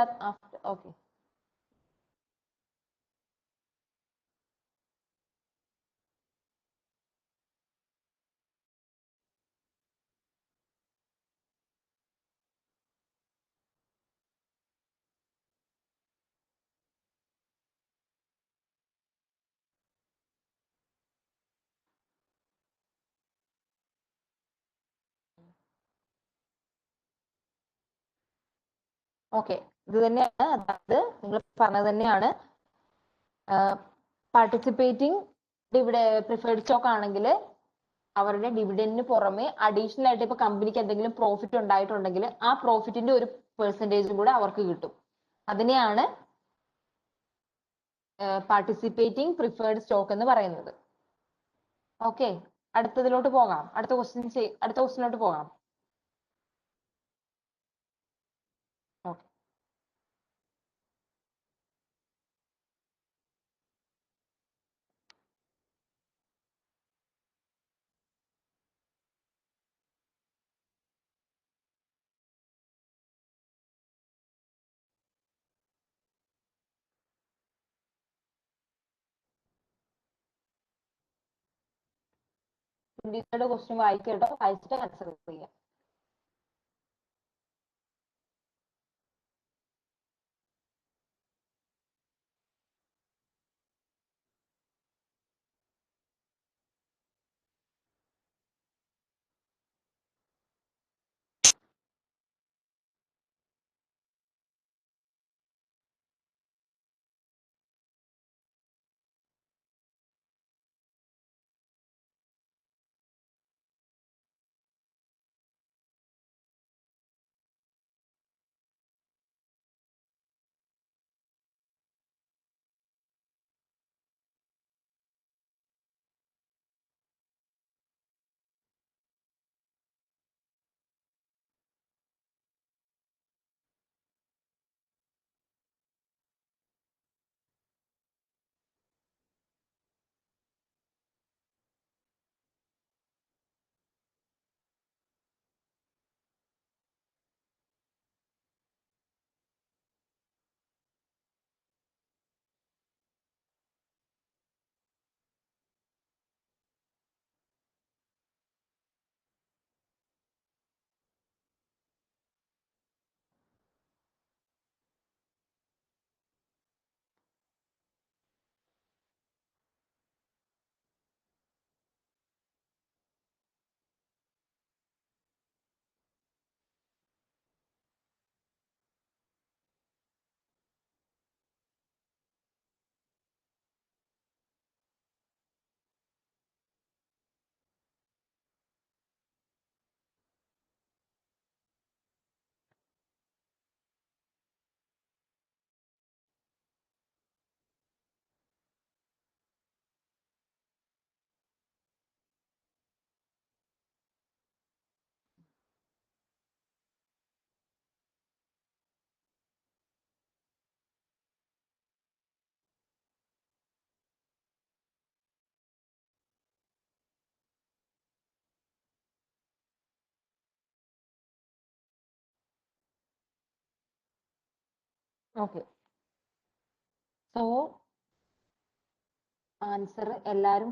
ഓക്കെ. ഓക്കെ, ഇത് തന്നെയാണ്. അതായത് നിങ്ങൾ പറഞ്ഞത് തന്നെയാണ്. പാർട്ടിസിപ്പേറ്റിംഗ് പ്രിഫേർഡ് സ്റ്റോക്ക് ആണെങ്കിൽ അവരുടെ ഡിവിഡൻഡിന് പുറമെ അഡീഷണൽ ആയിട്ട് ഇപ്പൊ കമ്പനിക്ക് എന്തെങ്കിലും പ്രോഫിറ്റ് ഉണ്ടായിട്ടുണ്ടെങ്കിൽ ആ പ്രോഫിറ്റിന്റെ ഒരു പെർസെന്റേജും കൂടെ അവർക്ക് കിട്ടും. അതിനെയാണ് പാർട്ടിസിപ്പേറ്റിംഗ് പ്രിഫേർഡ് സ്റ്റോക്ക് എന്ന് പറയുന്നത്. ഓക്കെ, അടുത്തതിലോട്ട് പോകാം. അടുത്ത ക്വസ്റ്റ്യനിലോട്ട് പോകാം. ഓക്കെ, ക്വസ്റ്റ്യൻ വായിക്കട്ടോ, വായിച്ചിട്ട് ആൻസർ ചെയ്യാം. ഓക്കെ, സോ ആൻസർ എല്ലാരും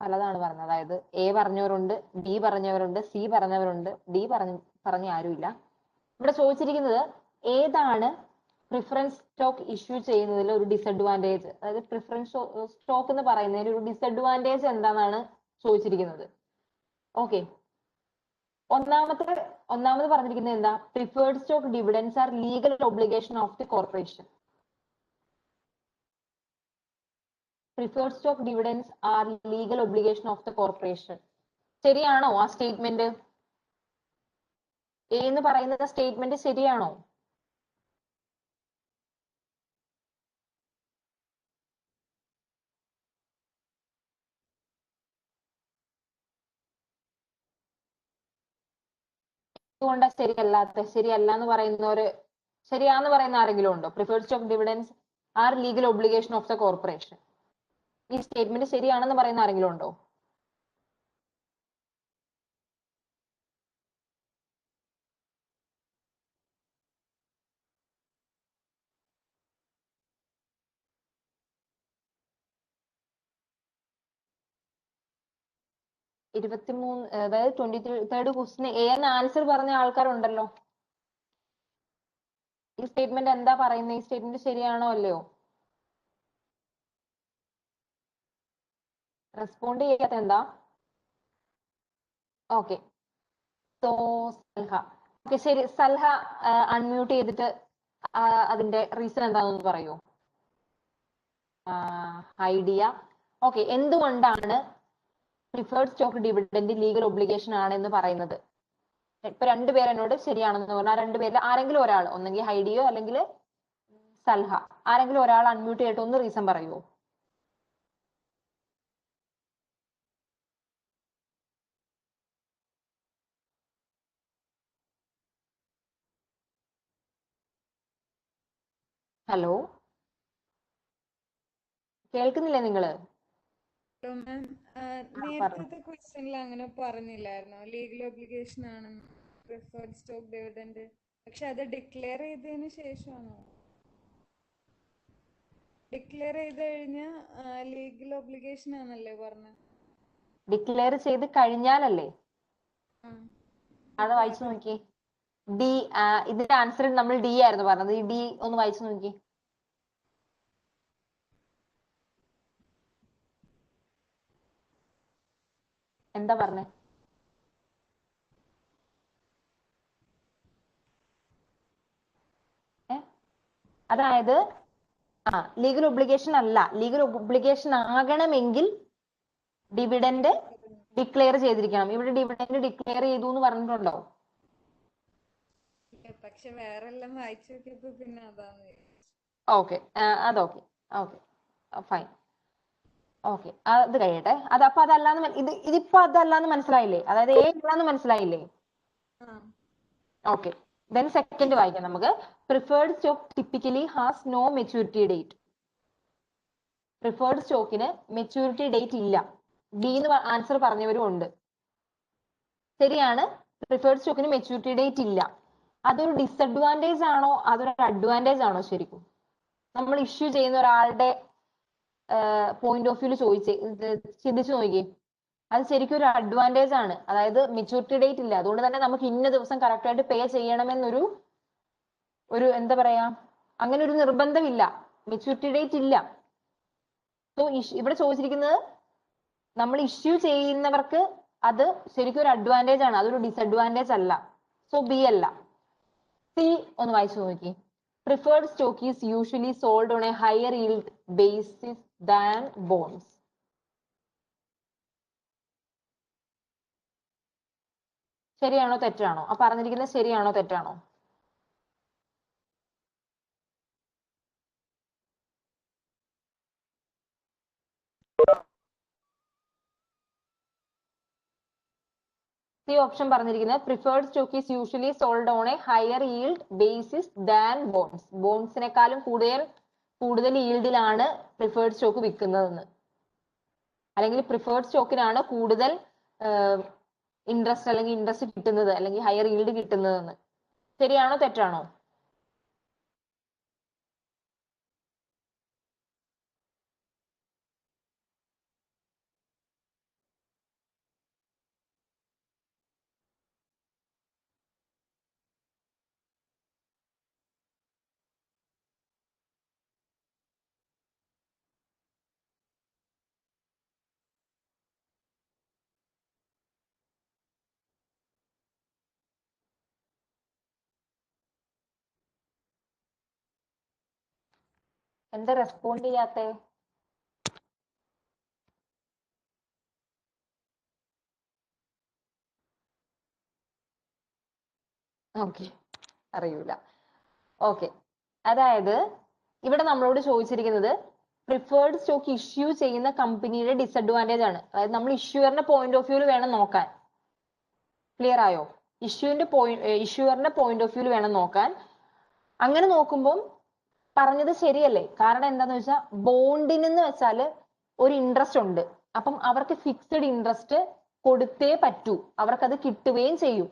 പലതാണ് പറഞ്ഞത്. അതായത് എ പറഞ്ഞവരുണ്ട്, ബി പറഞ്ഞവരുണ്ട്, സി പറഞ്ഞവരുണ്ട്, ഡി പറഞ്ഞ ആരുമില്ല. ഇവിടെ ചോദിച്ചിരിക്കുന്നത് ഏതാണ് പ്രിഫറൻസ് സ്റ്റോക്ക് ഇഷ്യൂ ചെയ്യുന്നതിൽ ഒരു ഡിസഡ്വാൻറ്റേജ്, അതായത് പ്രിഫറൻസ് സ്റ്റോക്ക് എന്ന് പറയുന്നതിൽ ഒരു ഡിസഡ്വാൻറ്റേജ് എന്താണെന്നാണ് ചോദിച്ചിരിക്കുന്നത്. ഓക്കെ, ഒന്നാമത് പറഞ്ഞിരിക്കുന്നത് എന്താ? Preferred stock dividends R legal obligation of the corporation. Preferred stock dividends R legal obligation of the corporation. ശരിയാണോ ആ സ്റ്റേറ്റ്മെന്റ്? എ എന്ന് പറയുന്നത് സ്റ്റേറ്റ്മെന്റ് ശരിയാണോ? എന്തുകൊണ്ടാ ശരിയല്ല എന്ന് ശരിയാന്ന് പറയുന്ന ആരെങ്കിലും ഉണ്ടോ? Preferred stock dividends R legal obligation of the corporation. ഈ സ്റ്റേറ്റ്മെന്റ് ശരിയാണെന്ന് പറയുന്ന ആരെങ്കിലും ഉണ്ടോ? അതായത് 23rd ക്വസ്റ്റിന് എ എന്ന ആൻസർ പറഞ്ഞ ആൾക്കാരുണ്ടല്ലോ. ഈ സ്റ്റേറ്റ്മെന്റ് എന്താ പറയുന്നത്? ഈ സ്റ്റേറ്റ്മെന്റ് ശരിയാണോ അല്ലയോ? റെസ്പോണ്ട് ചെയ്യാത്ത എന്താ? Okay, so സൽഹ. ഓക്കെ, ശരി. സൽഹ അൺമ്യൂട്ട് ചെയ്തിട്ട് അതിന്റെ റീസൺ എന്താണെന്ന് പറയൂ. ഐഡിയ. ഓക്കെ, എന്തുകൊണ്ടാണ് preferred stock dividend legal obligation ആണെന്ന് പറയുന്നത്? ഇപ്പൊ രണ്ടുപേർ എന്നോട് ശരിയാണെന്ന് പറഞ്ഞാൽ രണ്ടുപേരിൽ ആരെങ്കിലും ഒരാൾ, ഒന്നെങ്കിൽ ഹൈഡിയോ അല്ലെങ്കിൽ സൽഹ, ആരെങ്കിലും ഒരാൾ അൺമ്യൂട്ട് ചെയ്തിട്ട് ഒന്ന് റീസൺ പറയുമോ? ഹലോ, കേൾക്കുന്നില്ലേ നിങ്ങള്?
നേരത്തെ ക്വസ്റ്റ്യനിൽ അങ്ങനെ പറഞ്ഞില്ലായിരുന്നോ, ലീഗൽ ഒബ്ലിഗേഷൻ ആണ് പ്രിഫേർഡ് സ്റ്റോക്ക് ഡിവിഡന്റ്? പക്ഷെ അത് ഡിക്ലെയർ ചെയ്തതിന് ശേഷമാണോ? ഡിക്ലെയർ ചെയ്ത് കഴിഞ്ഞാൽ ലീഗൽ ഒബ്ലിഗേഷൻ ആണല്ലേ പറഞ്ഞത്?
ഡിക്ലെയർ ചെയ്ത് കഴിഞ്ഞാലല്ലേ? അത് വായിച്ചു നോക്കി. ഡി, ഇതിന്റെ ആൻസർ നമ്മൾ ഡി ആയിരുന്നു പറഞ്ഞത്. ഈ ഡി ഒന്ന് വായിച്ചു നോക്കി. എന്താ പറഞ്ഞേ? അതായത് ലീഗൽ ഒബ്ലിഗേഷൻ അല്ല. ലീഗൽ ഒബ്ലിഗേഷൻ ആകണമെങ്കിൽ ഡിവിഡന്റ് ഡിക്ലെയർ ചെയ്തിരിക്കണം. ഇവിടെ ഡിവിഡന്റ് ഡിക്ലെയർ ചെയ്തു എന്ന് പറഞ്ഞിട്ടുണ്ടോ?
പക്ഷെ വേറെ എല്ലാം വായിച്ചു നോക്കിയപ്പോ പിന്നെ അതാണ്.
ഓക്കെ, അതൊക്കെ ഓക്കെ, ഫൈൻ. ഓക്കെ, അത് കഴിയട്ടെ. അതപ്പൊ അതല്ലാന്ന് ഇതിപ്പോ അതല്ലാന്ന് മനസ്സിലായില്ലേ? അതായത് എ അല്ലാന്ന് മനസ്സിലായില്ലേ? ഓക്കെ, ദെൻ സെക്കൻഡ് വായിക്കാം നമുക്ക്. Preferred stock typically has no maturity date. Preferred സ്റ്റോക്കിന് മെച്യൂരിറ്റി ഡേറ്റ് ഇല്ല. ബി എന്ന് ആൻസർ പറഞ്ഞവരും ഉണ്ട്. ശരിയാണ്, പ്രിഫേർഡ് സ്റ്റോക്കിന് മെച്യൂരിറ്റി ഡേറ്റ് ഇല്ല. അതൊരു ഡിസഡ്വാൻറ്റേജ് ആണോ അതൊരു അഡ്വാൻറ്റേജ് ആണോ? ശരിക്കും നമ്മൾ ഇഷ്യൂ ചെയ്യുന്ന ഒരാളുടെ പോയിന്റ് ഓഫ് വ്യൂല് ചിന്തിച്ചു നോക്കിയേ. അത് ശരിക്കും ഒരു അഡ്വാൻറ്റേജ് ആണ്. അതായത് മെച്യൂരിറ്റി ഡേറ്റ് ഇല്ല, അതുകൊണ്ട് തന്നെ നമുക്ക് ഇന്ന ദിവസം കറക്റ്റ് ആയിട്ട് പേ ചെയ്യണമെന്നൊരു എന്താ പറയാ, അങ്ങനെ ഒരു നിർബന്ധമില്ല. മെച്യൂരിറ്റി ഡേറ്റ് ഇല്ല. സോ ഇവിടെ ചോദിച്ചിരിക്കുന്നത് നമ്മൾ ഇഷ്യൂ ചെയ്യുന്നവർക്ക് അത് ശരിക്കും ഒരു അഡ്വാൻറ്റേജ് ആണ്, അതൊരു ഡിസഡ്വാൻറ്റേജ് അല്ല. സോ ബി അല്ല. സി ഒന്ന് വായിച്ചു നോക്കി. Preferred stock is usually sold on a higher yield basis than bonds. ശരിയാണോ തെറ്റാണോ? ആ പറഞ്ഞിരിക്കുന്നത് ശരിയാണോ തെറ്റാണോ? സി ഓപ്ഷൻ പറഞ്ഞിരിക്കുന്നത് preferred stock is usually sold on a higher yield basis than bonds. ബോൺസിനെക്കാളും കൂടുതൽ ഈൽഡിലാണ് പ്രിഫേർഡ് സ്റ്റോക്ക് വിൽക്കുന്നതെന്ന്, അല്ലെങ്കിൽ പ്രിഫേർഡ് സ്റ്റോക്കിനാണ് കൂടുതൽ ഇൻട്രസ്റ്റ് കിട്ടുന്നത്, അല്ലെങ്കിൽ ഹയർ yield കിട്ടുന്നതെന്ന്. ശരിയാണോ തെറ്റാണോ? എന്താ റെസ്പോണ്ട് ചെയ്യാത്തെ? ഓക്കെ, അറിയൂല. ഓക്കെ, അതായത് ഇവിടെ നമ്മളോട് ചോദിച്ചിരിക്കുന്നത് പ്രിഫേർഡ് സ്റ്റോക്ക് ഇഷ്യൂ ചെയ്യുന്ന കമ്പനിയുടെ ഡിസഡ്വാൻറ്റേജ് ആണ്. അതായത് നമ്മൾ ഇഷ്യൂറിന്റെ പോയിന്റ് ഓഫ് വ്യൂല് വേണം നോക്കാൻ. ക്ലിയർ ആയോ? ഇഷ്യൂറിന്റെ പോയിന്റ് ഓഫ് വ്യൂല് വേണം നോക്കാൻ. അങ്ങനെ നോക്കുമ്പോൾ പറഞ്ഞത് ശരിയല്ലേ? കാരണം എന്താന്ന് വെച്ചാൽ ബോണ്ടിനെന്ന് വെച്ചാല് ഒരു ഇൻട്രസ്റ്റ് ഉണ്ട്. അപ്പം അവർക്ക് ഫിക്സഡ് ഇൻട്രസ്റ്റ് കൊടുത്തേ പറ്റൂ, അവർക്കത് കിട്ടുകയും ചെയ്യും.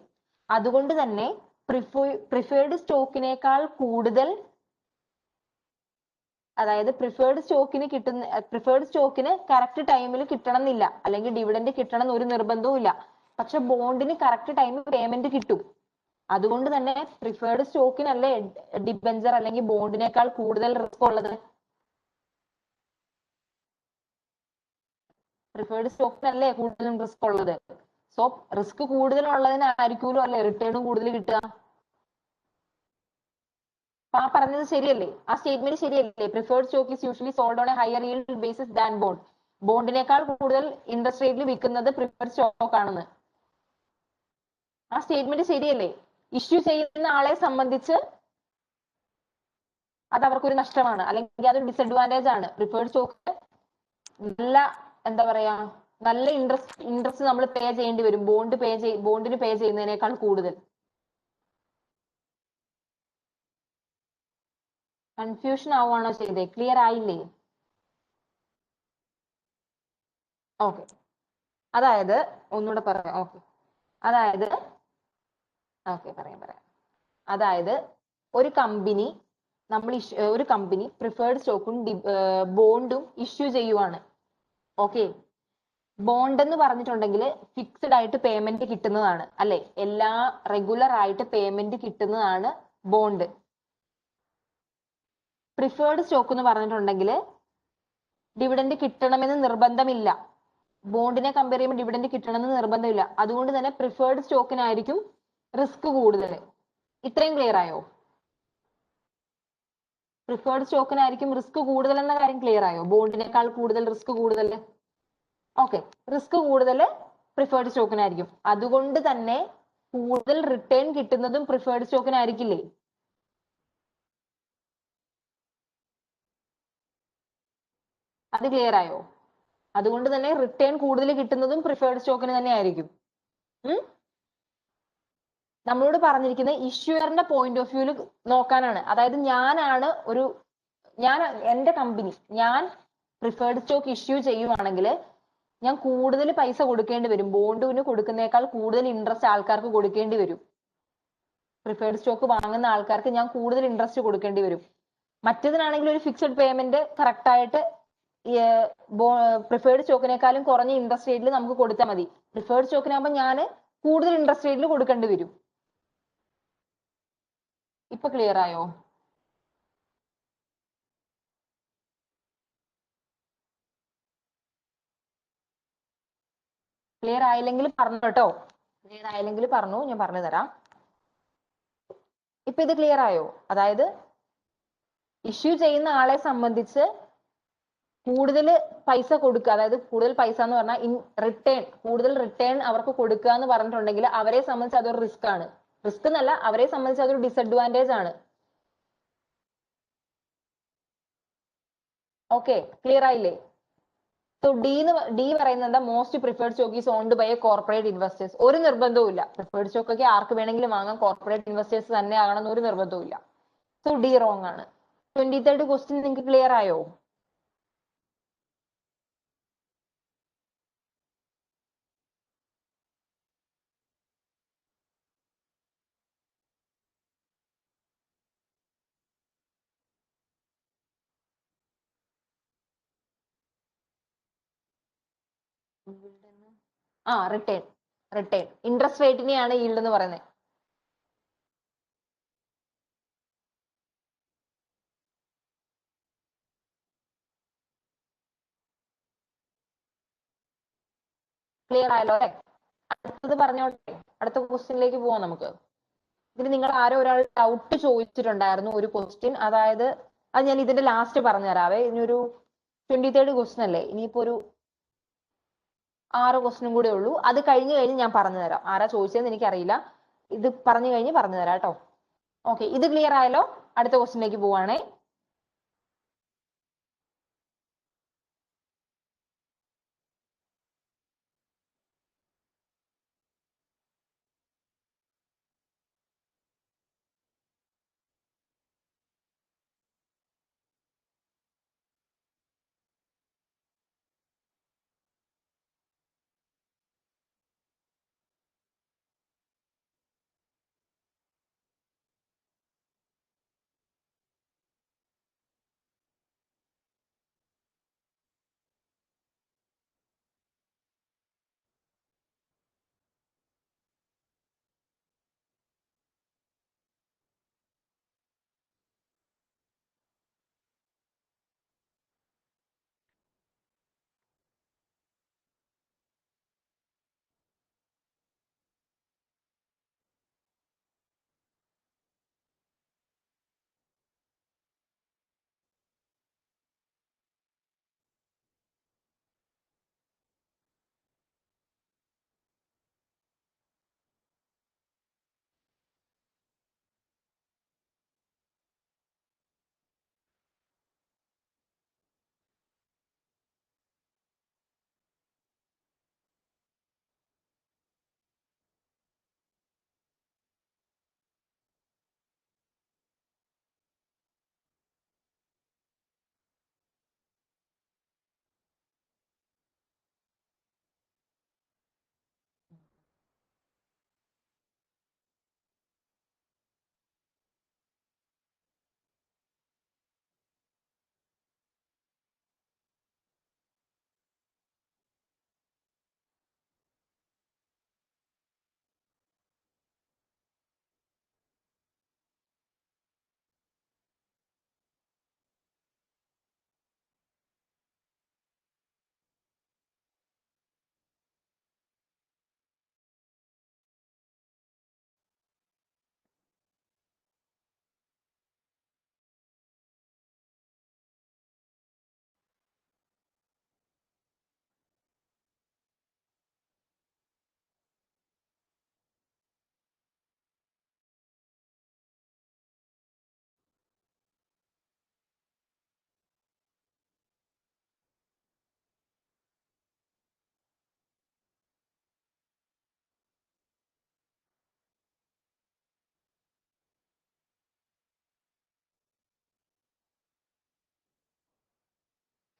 അതുകൊണ്ട് തന്നെ പ്രിഫേർഡ് സ്റ്റോക്കിനേക്കാൾ കൂടുതൽ, അതായത് പ്രിഫേർഡ് സ്റ്റോക്കിന് കറക്റ്റ് ടൈമിൽ കിട്ടണം എന്നില്ല, അല്ലെങ്കിൽ ഡിവിഡൻഡ് കിട്ടണം എന്ന് ഒരു നിർബന്ധവും ഇല്ല. പക്ഷെ ബോണ്ടിന് കറക്റ്റ് ടൈമിൽ പേയ്മെന്റ് കിട്ടും. അതുകൊണ്ട് തന്നെ പ്രിഫേർഡ് സ്റ്റോക്കിനല്ലേ ഡിബെഞ്ചർ അല്ലെങ്കിൽ ബോണ്ടിനേക്കാൾ കൂടുതൽ റിസ്ക് ഉള്ളത്. പ്രിഫേർഡ് സ്റ്റോക്കിനല്ലേ കൂടുതലും റിസ്ക് ഉള്ളത്. സോ റിസ്ക് കൂടുതലുള്ളതിനായിരിക്കുമല്ലോ അല്ലെ റിട്ടേണും കൂടുതൽ കിട്ടുക. അപ്പൊ ആ പറഞ്ഞത് ശരിയല്ലേ, ആ സ്റ്റേറ്റ്മെന്റ് ശരിയല്ലേ? Preferred stock is usually sold on a higher yield basis than bond. ബോണ്ടിനേക്കാൾ കൂടുതൽ ഇൻട്രസ്റ്റ് റേറ്റിൽ വിൽക്കുന്നത് പ്രിഫേർഡ് സ്റ്റോക്ക് ആണെന്ന്. ആ സ്റ്റേറ്റ്മെന്റ് ശരിയല്ലേ? ഇഷ്യൂ ചെയ്യുന്ന ആളെ സംബന്ധിച്ച് അത് അവർക്കൊരു നഷ്ടമാണ്, അല്ലെങ്കിൽ അതൊരു ഡിസഡ്വാൻറ്റേജ് ആണ്. പ്രിഫേർഡ് സ്റ്റോക്ക് നല്ല, എന്താ പറയാ, നല്ല ഇൻട്രസ്റ്റ് നമ്മൾ പേ ചെയ്യേണ്ടി വരും, ബോണ്ടിന് പേ ചെയ്യുന്നതിനേക്കാൾ കൂടുതൽ. കൺഫ്യൂഷൻ ആവുകയാണോ ചെയ്തേ? ക്ലിയർ ആയില്ലേ? ഓക്കെ, അതായത് ഒന്നുകൂടെ പറയാം. ഓക്കെ, അതായത് പറയാം. അതായത് ഒരു കമ്പനി പ്രിഫേർഡ് സ്റ്റോക്കും ബോണ്ടും ഇഷ്യൂ ചെയ്യുവാണ്. ഓക്കെ, ബോണ്ട് എന്ന് പറഞ്ഞിട്ടുണ്ടെങ്കിൽ ഫിക്സഡ് ആയിട്ട് പേയ്മെന്റ് കിട്ടുന്നതാണ് അല്ലെ, റെഗുലർ ആയിട്ട് പേയ്മെന്റ് കിട്ടുന്നതാണ് ബോണ്ട്. പ്രിഫേർഡ് സ്റ്റോക്ക് എന്ന് പറഞ്ഞിട്ടുണ്ടെങ്കിൽ ഡിവിഡൻഡ് കിട്ടണമെന്ന് നിർബന്ധമില്ല. ബോണ്ടിനെ കമ്പയർ ചെയ്യുമ്പോൾ ഡിവിഡൻഡ് കിട്ടണമെന്ന് നിർബന്ധമില്ല. അതുകൊണ്ട് തന്നെ പ്രിഫേർഡ് സ്റ്റോക്കിനായിരിക്കും റിസ്ക് കൂടുതൽ. ഇത്രയും ക്ലിയർ ആയോ? പ്രിഫേർഡ് സ്റ്റോക്കിനായിരിക്കും റിസ്ക് കൂടുതൽ എന്ന കാര്യം ക്ലിയർ ആയോ? ബോണ്ടിനേക്കാൾ കൂടുതൽ റിസ്ക് കൂടുതൽ. ഓക്കെ, റിസ്ക് കൂടുതൽ പ്രിഫേർഡ് സ്റ്റോക്കിനായിരിക്കും. അതുകൊണ്ട് തന്നെ കൂടുതൽ റിട്ടേൺ കിട്ടുന്നതും പ്രിഫേർഡ് സ്റ്റോക്കിനായിരിക്കില്ലേ? അത് ക്ലിയർ ആയോ? അതുകൊണ്ട് തന്നെ റിട്ടേൺ കൂടുതൽ കിട്ടുന്നതും പ്രിഫേർഡ് സ്റ്റോക്കിന് തന്നെ ആയിരിക്കും. നമ്മളോട് പറഞ്ഞിരിക്കുന്നത് ഇഷ്യൂറിന്റെ പോയിന്റ് ഓഫ് വ്യൂല് നോക്കാനാണ്. അതായത് എന്റെ കമ്പനി ഞാൻ പ്രിഫേർഡ് സ്റ്റോക്ക് ഇഷ്യൂ ചെയ്യുവാണെങ്കിൽ ഞാൻ കൂടുതൽ പൈസ കൊടുക്കേണ്ടി വരും. ബോണ്ടിന് കൊടുക്കുന്നേക്കാൾ കൂടുതൽ ഇൻട്രസ്റ്റ് ആൾക്കാർക്ക് കൊടുക്കേണ്ടി വരും. പ്രിഫേർഡ് സ്റ്റോക്ക് വാങ്ങുന്ന ആൾക്കാർക്ക് ഞാൻ കൂടുതൽ ഇൻട്രസ്റ്റ് കൊടുക്കേണ്ടി വരും. മറ്റേതിനാണെങ്കിൽ ഒരു ഫിക്സഡ് പേയ്മെന്റ് കറക്റ്റ് ആയിട്ട് പ്രിഫേർഡ് സ്റ്റോക്കിനേക്കാളും കുറഞ്ഞ ഇൻട്രസ്റ്റ് റേറ്റിൽ നമുക്ക് കൊടുത്താൽ മതി. പ്രിഫേർഡ് സ്റ്റോക്കിനാകുമ്പോൾ ഞാൻ കൂടുതൽ ഇൻട്രസ്റ്റ് റേറ്റിൽ കൊടുക്കേണ്ടി വരും. ഇപ്പൊ ക്ലിയർ ആയോ? ക്ലിയർ ആയില്ലെങ്കിൽ പറഞ്ഞു കേട്ടോ. ക്ലിയർ ആയില്ലെങ്കിൽ പറഞ്ഞു, ഞാൻ പറഞ്ഞു തരാം. ഇപ്പൊ ഇത് ക്ലിയർ ആയോ? അതായത് ഇഷ്യൂ ചെയ്യുന്ന ആളെ സംബന്ധിച്ച് കൂടുതൽ പൈസ കൊടുക്കുക, അതായത് കൂടുതൽ പൈസ എന്ന് പറഞ്ഞാൽ കൂടുതൽ റിട്ടേൺ അവർക്ക് കൊടുക്കുക എന്ന് പറഞ്ഞിട്ടുണ്ടെങ്കിൽ അവരെ സംബന്ധിച്ച് അതൊരു റിസ്ക് ആണ്. റിസ്ക് എന്നല്ല, അവരെ സംബന്ധിച്ച് അതൊരു ഡിസഡ്വാൻറ്റേജ് ആണ്. ഓക്കെ, ക്ലിയർ ആയില്ലേ? സോ ഡി പറയുന്നത് most preferred stock is owned by a corporate investors. ഒരു നിർബന്ധവും ഇല്ല. പ്രിഫേർഡ് സ്റ്റോക്ക് ഒക്കെ ആർക്ക് വേണമെങ്കിലും വാങ്ങാം, കോർപ്പറേറ്റ് ഇൻവെസ്റ്റേഴ്സ് തന്നെ ആകണം ഒരു നിർബന്ധവും ഇല്ല. സോ ഡി റോങ് ആണ്. 23rd ക്വസ്റ്റ്യൻ നിങ്ങൾക്ക് ക്ലിയർ ആയോ? റിട്ടേൺ ഇൻട്രസ്റ്റ് റേറ്റിനെയാണ് ഈൽഡ് എന്ന് പറയുന്നത്. ക്ലിയർ ആയല്ലോ അല്ലെ? അടുത്തത് പറഞ്ഞോട്ടെ, അടുത്ത ക്വസ്റ്റ്യനിലേക്ക് പോവാം നമുക്ക്. ഇതിന് നിങ്ങൾ ആരോ ഒരാൾ ഡൗട്ട് ചോദിച്ചിട്ടുണ്ടായിരുന്നു ഒരു ക്വസ്റ്റ്യൻ. അതായത് അത് ഞാൻ ഇതിന്റെ ലാസ്റ്റ് പറഞ്ഞുതരാവേ. ഇനിയൊരു 23rd ക്വസ്റ്റ്യൻ അല്ലേ, ഇനിയിപ്പോ ഒരു 6 ക്വസ്റ്റ്യനും കൂടെ ഉള്ളൂ. അത് കഴിഞ്ഞ് ഞാൻ പറഞ്ഞുതരാം. ആരാ ചോദിച്ചതെന്ന് എനിക്കറിയില്ല. ഇത് പറഞ്ഞു കഴിഞ്ഞ് പറഞ്ഞുതരാം കേട്ടോ. ഓക്കെ, ഇത് ക്ലിയർ ആയല്ലോ? അടുത്ത ക്വസ്റ്റ്യനിലേക്ക് പോവാണേ.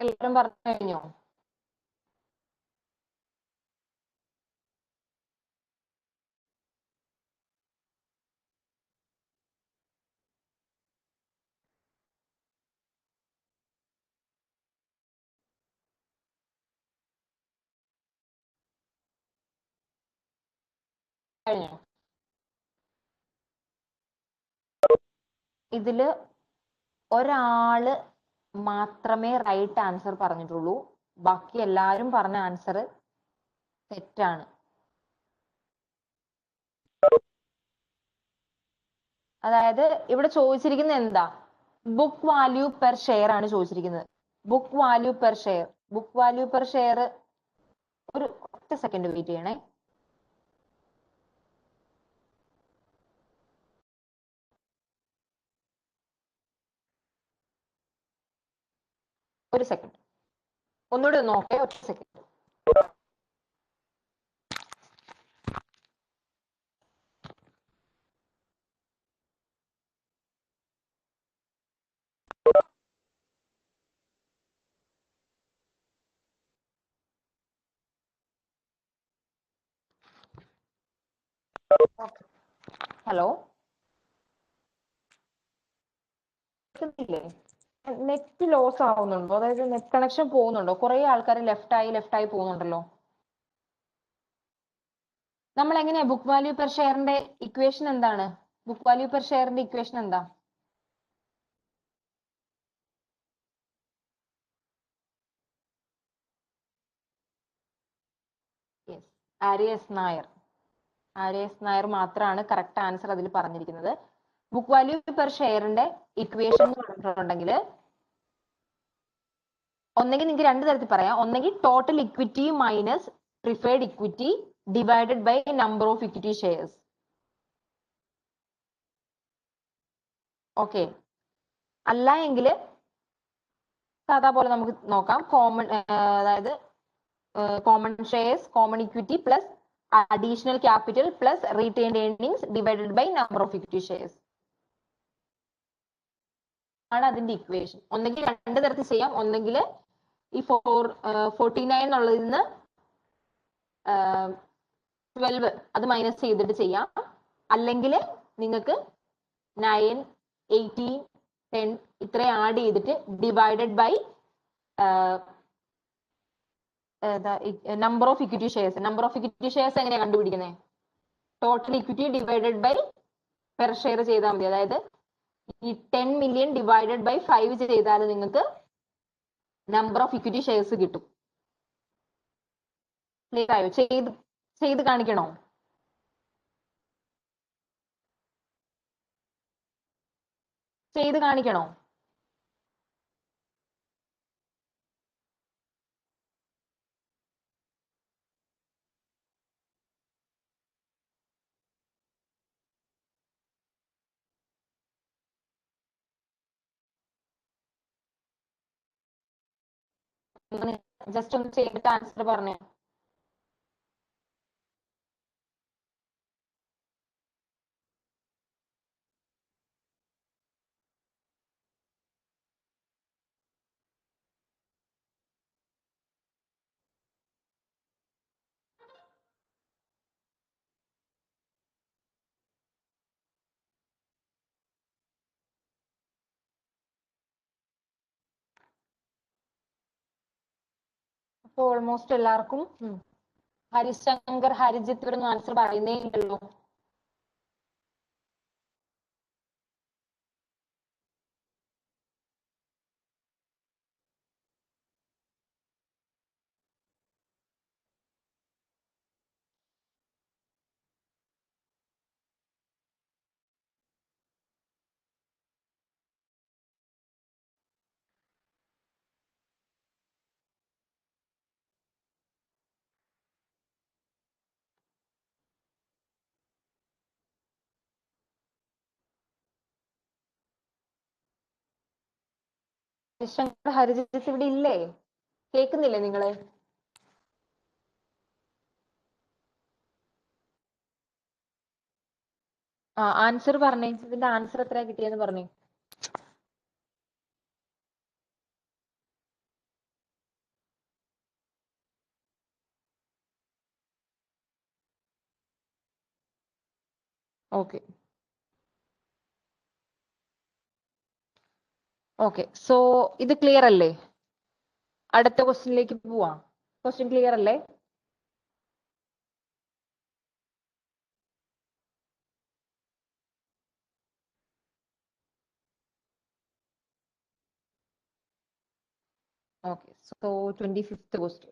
എല്ലാവരും പറഞ്ഞു കഴിഞ്ഞോ? കഴിഞ്ഞോ? ഇതില് ഒരാള് മാത്രമേ റൈറ്റ് ആൻസർ പറഞ്ഞിട്ടുള്ളൂ. ബാക്കി എല്ലാവരും പറഞ്ഞ ആൻസർ തെറ്റാണ്. അതായത് ഇവിടെ ചോദിച്ചിരിക്കുന്നത് എന്താ? ബുക്ക് വാല്യൂ പെർ ഷെയർ ആണ് ചോദിച്ചിരിക്കുന്നത്. Book value per share. Book value per share ഒരു ഒറ്റ സെക്കൻഡ് വെയിറ്റ് ചെയ്യണേ. ഒരു സെക്കൻഡ് ഒന്നുകൂടി നോക്കേ, ഒറ്റ സെക്കൻഡ്. ഹലോ, കേൾക്കുന്നില്ലേ? നെറ്റ് ലോസ് ആവുന്നുണ്ടോ? അതായത് നെറ്റ് കണക്ഷൻ പോകുന്നുണ്ടോ? കുറെ ആൾക്കാർ ലെഫ്റ്റ് ആയി പോകുന്നുണ്ടല്ലോ. നമ്മൾ എങ്ങനെയാ ബുക്ക് വാല്യൂ പെർ ഷെയറിന്റെ ഇക്വേഷൻ എന്താണ്? ബുക്ക് വാല്യൂ പെർ ഷെയറിന്റെ ഇക്വേഷൻ എന്താ? യെസ്, ആര്യസ് നായർ. ആര്യസ് നായർ മാത്രമാണ് കറക്റ്റ് ആൻസർ അതിൽ പറഞ്ഞിരിക്കുന്നത്. ബുക്ക് വാല്യൂ പെർ ഷെയറിന്റെ ഇക്വേഷൻ എന്ന് പറഞ്ഞിട്ടുണ്ടെങ്കിൽ ഒന്നെങ്കിൽ നിങ്ങൾക്ക് രണ്ട് തരത്തിൽ പറയാം. ഒന്നെങ്കിൽ total equity minus preferred equity divided by number of equity shares. Okay, അല്ല എങ്കിൽ സാധാ പോലെ നമുക്ക് നോക്കാം. കോമൺ, അതായത് common shares, common equity plus additional capital plus retained earnings divided by number of equity shares ആണ് അതിന്റെ ഇക്വേഷൻ. ഒന്നെങ്കിൽ രണ്ട് തരത്തിൽ ചെയ്യാം. ഒന്നെങ്കിൽ ഈ 49 എന്നുള്ളതിൽ നിന്ന് 12 അത് മൈനസ് ചെയ്തിട്ട് ചെയ്യാം. അല്ലെങ്കിൽ നിങ്ങൾക്ക് 9, 18, 10 ഇത്രയും ആഡ് ചെയ്തിട്ട് divided by number of equity shares. Number of equity shares എങ്ങനെയാണ് കണ്ടുപിടിക്കുന്നത്? Total equity divided by per share ചെയ്താൽ മതി. അതായത് ഈ 10 മില്യൺ ഡിവൈഡഡ് ബൈ 5 ചെയ്താൽ നിങ്ങൾക്ക് നമ്പർ ഓഫ് ഇക്വിറ്റി ഷെയർസ് കിട്ടും. ക്ലിയർ ആയോ? ചെയ്ത് കാണിക്കണോ? ചെയ്ത് കാണിക്കണോ? ജസ്റ്റ് ഒന്ന് ചെയ്തിട്ട് ആൻസർ പറഞ്ഞേ. അപ്പൊ ഓൾമോസ്റ്റ് എല്ലാവർക്കും ഹരിശങ്കർ, ഹരിജിത്ത് ഇവരൊന്നും ആൻസർ പറയുന്നേ ഇല്ലല്ലോ. ഹരിശങ്കർ, ഹരിജിത്ത് ഇവിടെ ഇല്ലേ? കേൾക്കുന്നില്ലേ നിങ്ങള്? ആൻസർ പറഞ്ഞേ. ഇതിന്റെ ആൻസർ എത്രയാ കിട്ടിയെന്ന് പറഞ്ഞേ. ഓക്കെ ഓക്കെ സോ ഇത് ക്ലിയർ അല്ലേ? അടുത്ത ക്വസ്റ്റ്യനിലേക്ക് പോവാം. ക്വസ്റ്റ്യൻ ക്ലിയർ അല്ലേ? Okay, so 25th question.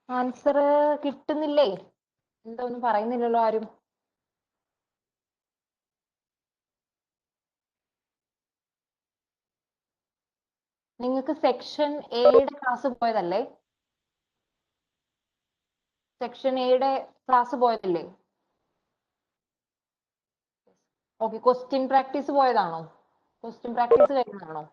Answer കിട്ടുന്നില്ലേ? എന്താ ഒന്നും പറയുന്നില്ലല്ലോ ആരും. നിങ്ങൾക്ക് സെക്ഷൻ എയുടെ ക്ലാസ് പോയതല്ലേ? സെക്ഷൻ എയുടെ ക്ലാസ് പോയതല്ലേ? ഓക്കെ, ക്വസ്റ്റ്യൻ പ്രാക്ടീസ് പോയതാണോ? ക്വസ്റ്റ്യൻ പ്രാക്ടീസ് കഴിഞ്ഞതാണോ?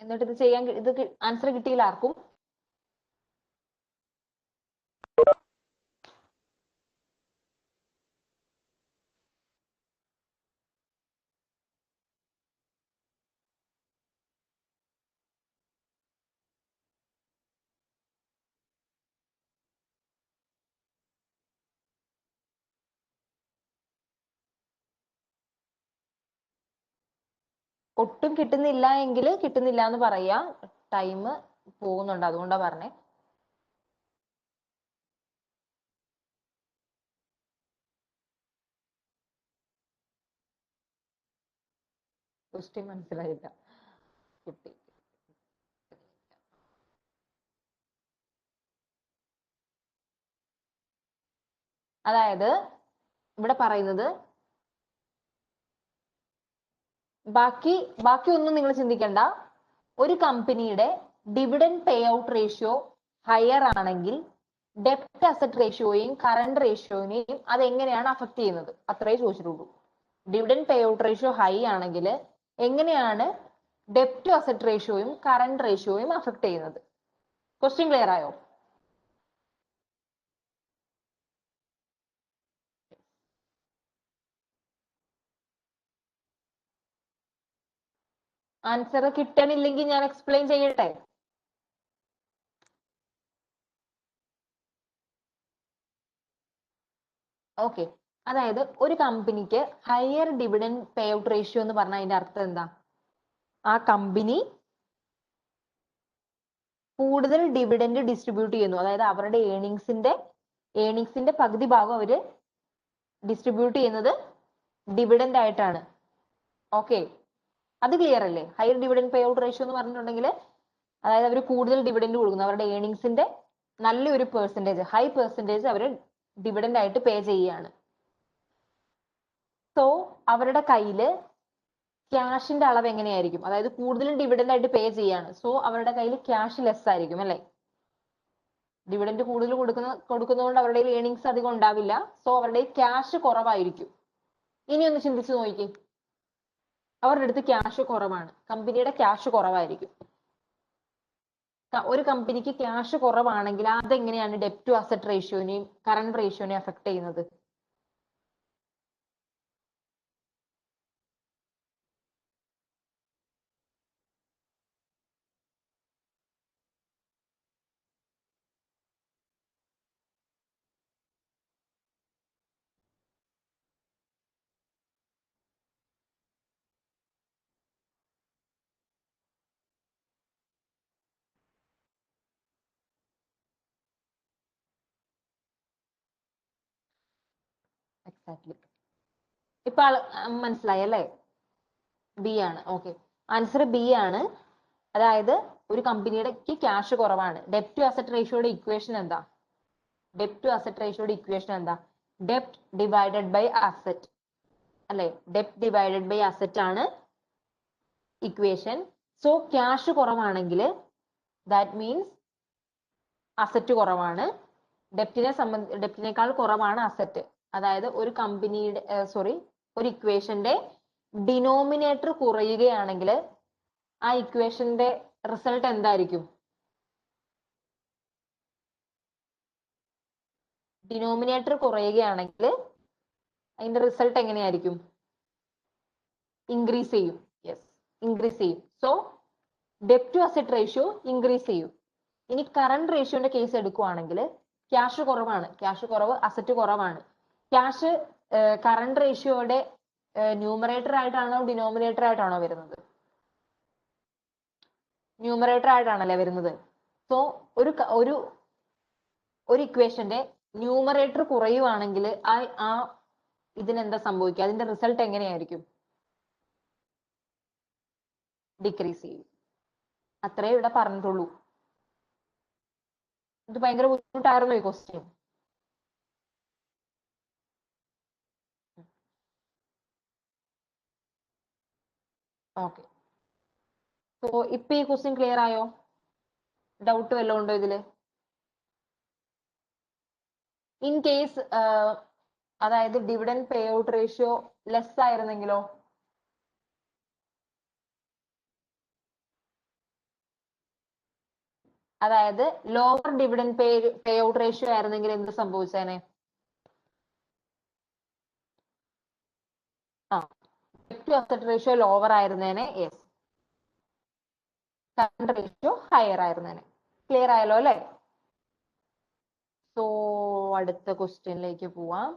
എന്നിട്ട് ഇത് ചെയ്യാൻ ഇത് ആൻസർ കിട്ടിയില്ല ആർക്കും? ഒട്ടും കിട്ടുന്നില്ല എങ്കിൽ കിട്ടുന്നില്ല എന്ന് പറയാ. ടൈം പോകുന്നുണ്ട്, അതുകൊണ്ടാ പറഞ്ഞേ. ക്വസ്റ്റ്യൻ മനസ്സിലായില്ല. കിട്ടി. അതായത് ഇവിടെ പറയുന്നത് ബാക്കി ഒന്നും നിങ്ങൾ ചിന്തിക്കണ്ട. ഒരു കമ്പനിയുടെ dividend pay out ratio higher ആണെങ്കിൽ ഡെപ്റ്റ് അസറ്റ് റേഷ്യോയും കറണ്ട് റേഷ്യോനെയും അതെങ്ങനെയാണ് അഫക്ട് ചെയ്യുന്നത് അത്രേ ചോദിച്ചിട്ടുള്ളൂ. Dividend pay out ratio high ആണെങ്കിൽ എങ്ങനെയാണ് ഡെപ്റ്റ് അസറ്റ് റേഷ്യോയും കറണ്ട് റേഷ്യോയും അഫക്ട് ചെയ്യുന്നത്? ക്വസ്റ്റ്യൻ ക്ലിയർ ആയോ? ആൻസർ കിട്ടണില്ലെങ്കിൽ ഞാൻ എക്സ്പ്ലെയിൻ ചെയ്യട്ടെ? ഓക്കെ, അതായത് ഒരു കമ്പനിക്ക് higher dividend pay out ratio എന്ന് പറഞ്ഞാൽ അതിന്റെ അർത്ഥം എന്താ? ആ കമ്പനി കൂടുതൽ ഡിവിഡൻഡ് ഡിസ്ട്രിബ്യൂട്ട് ചെയ്യുന്നു, അതായത് അവരുടെ ഏണിങ്സിന്റെ പകുതി ഭാഗം അവര് ഡിസ്ട്രിബ്യൂട്ട് ചെയ്യുന്നത് ഡിവിഡൻഡ് ആയിട്ടാണ്. ഓക്കെ, അത് ക്ലിയർ അല്ലേ? Higher dividend pay out ratio എന്ന് പറഞ്ഞിട്ടുണ്ടെങ്കിൽ അതായത് അവർ കൂടുതൽ ഡിവിഡൻഡ് കൊടുക്കുന്നു, അവരുടെ ഏണിങ്സിന്റെ നല്ലൊരു പെർസെന്റേജ്, ഹൈ പെർസെന്റേജ് അവർ ഡിവിഡൻഡ് ആയിട്ട് പേ ചെയ്യുകയാണ്. സോ അവരുടെ കയ്യില് ക്യാഷിന്റെ അളവ് എങ്ങനെയായിരിക്കും? അതായത് കൂടുതലും ഡിവിഡൻഡ് ആയിട്ട് പേ ചെയ്യാണ്, സോ അവരുടെ കയ്യിൽ ക്യാഷ് ലെസ് ആയിരിക്കും അല്ലെ? ഡിവിഡൻഡ് കൂടുതൽ കൊടുക്കുന്നതുകൊണ്ട് അവരുടെ ഏണിങ്സ് അധികം ഉണ്ടാവില്ല, സോ അവരുടെ ക്യാഷ് കുറവായിരിക്കും. ഇനി ഒന്ന് ചിന്തിച്ചു നോക്കി, അവരുടെ അടുത്ത് ക്യാഷ് കുറവാണ്, കമ്പനിയുടെ ക്യാഷ് കുറവായിരിക്കും. ഒരു കമ്പനിക്ക് ക്യാഷ് കുറവാണെങ്കിൽ അതെങ്ങനെയാണ് ഡെപ്റ്റ് ടു അസറ്റ് റേഷ്യോനെയും കറണ്ട് റേഷ്യോനെയും അഫക്ട് ചെയ്യുന്നത്? എക്സാക്ട്ലി. ഇപ്പൊ മനസ്സിലായി അല്ലേ? ബി ആണ്. ഓക്കെ, ആൻസർ ബി ആണ്. അതായത് ഒരു കമ്പനിയുടെ ക്യാഷ് കുറവാണ്. ഡെപ്റ്റ് ടു അസറ്റ് റേഷ്യോയുടെ ഇക്വേഷൻ എന്താ? ഡെപ്റ്റ് ഡിവൈഡഡ് ബൈ അസറ്റ് അല്ലെ? ഡെപ്റ്റ് ഡിവൈഡഡ് ബൈ അസറ്റ് ആണ് ഇക്വേഷൻ. സോ ക്യാഷ് കുറവാണെങ്കിൽ ദാറ്റ് മീൻസ് അസറ്റ് കുറവാണ്. ഡെപ്റ്റിനേക്കാൾ കുറവാണ് അസറ്റ്. അതായത് ഒരു കമ്പനിയുടെ ഒരു ഇക്വേഷന്റെ ഡിനോമിനേറ്റർ കുറയുകയാണെങ്കിൽ ആ ഇക്വേഷന്റെ റിസൾട്ട് എന്തായിരിക്കും? ഡിനോമിനേറ്റർ കുറയുകയാണെങ്കിൽ അതിന്റെ റിസൾട്ട് എങ്ങനെയായിരിക്കും? ഇൻക്രീസ് ചെയ്യും. യെസ്, ഇൻക്രീസ് ചെയ്യും. സോ ഡെപ്റ്റ് ടു അസറ്റ് റേഷ്യോ ഇൻക്രീസ് ചെയ്യും. ഇനി കറണ്ട് റേഷ്യോന്റെ കേസ് എടുക്കുവാണെങ്കിൽ ക്യാഷ് കുറവാണ്, ക്യാഷ് കുറവ്, അസറ്റ് കുറവാണ്. ക്യാഷ് കറണ്ട് റേഷ്യോയുടെ ന്യൂമറേറ്റർ ആയിട്ടാണോ ഡിനോമിനേറ്റർ ആയിട്ടാണോ വരുന്നത്? ന്യൂമറേറ്റർ ആയിട്ടാണല്ലേ വരുന്നത്. സോ ഒരു ഇക്വേഷന്റെ ന്യൂമറേറ്റർ കുറയുവാണെങ്കിൽ ആ ഇതിനെന്താ സംഭവിക്കുക? അതിന്റെ റിസൾട്ട് എങ്ങനെയായിരിക്കും? ഡിക്രീസ് ചെയ്യും. അത്രേ ഇവിടെ പറഞ്ഞിട്ടുള്ളൂ. ഇത് ഭയങ്കര ബുദ്ധിമുട്ടായിരുന്നു ഈ ക്വസ്റ്റ്യൻ. ഓക്കെ, സോ ഇപ്പൊ ഈ ക്വസ്റ്റ്യൻ ക്ലിയർ ആയോ? ഡൗട്ട് വല്ലതും ഉണ്ടോ ഇതില്? ഇൻ കേസ് അതായത് dividend pay out ratio less ആയിരുന്നെങ്കിലോ? അതായത് lower dividend pay out ratio ആയിരുന്നെങ്കിൽ എന്ത് സംഭവിച്ചേനെ? ഡെപ്റ്റ് ടു അസറ്റ് റേഷ്യോ ലോവർ ആയിരുന്നേനെ. യെസ്, കറണ്ട് റേഷ്യോ ഹയർ ആയിരുന്നേനെ. ക്ലിയർ ആയല്ലോ അല്ലെ? സോ അടുത്ത ക്വസ്റ്റ്യനിലേക്ക് പോവാം.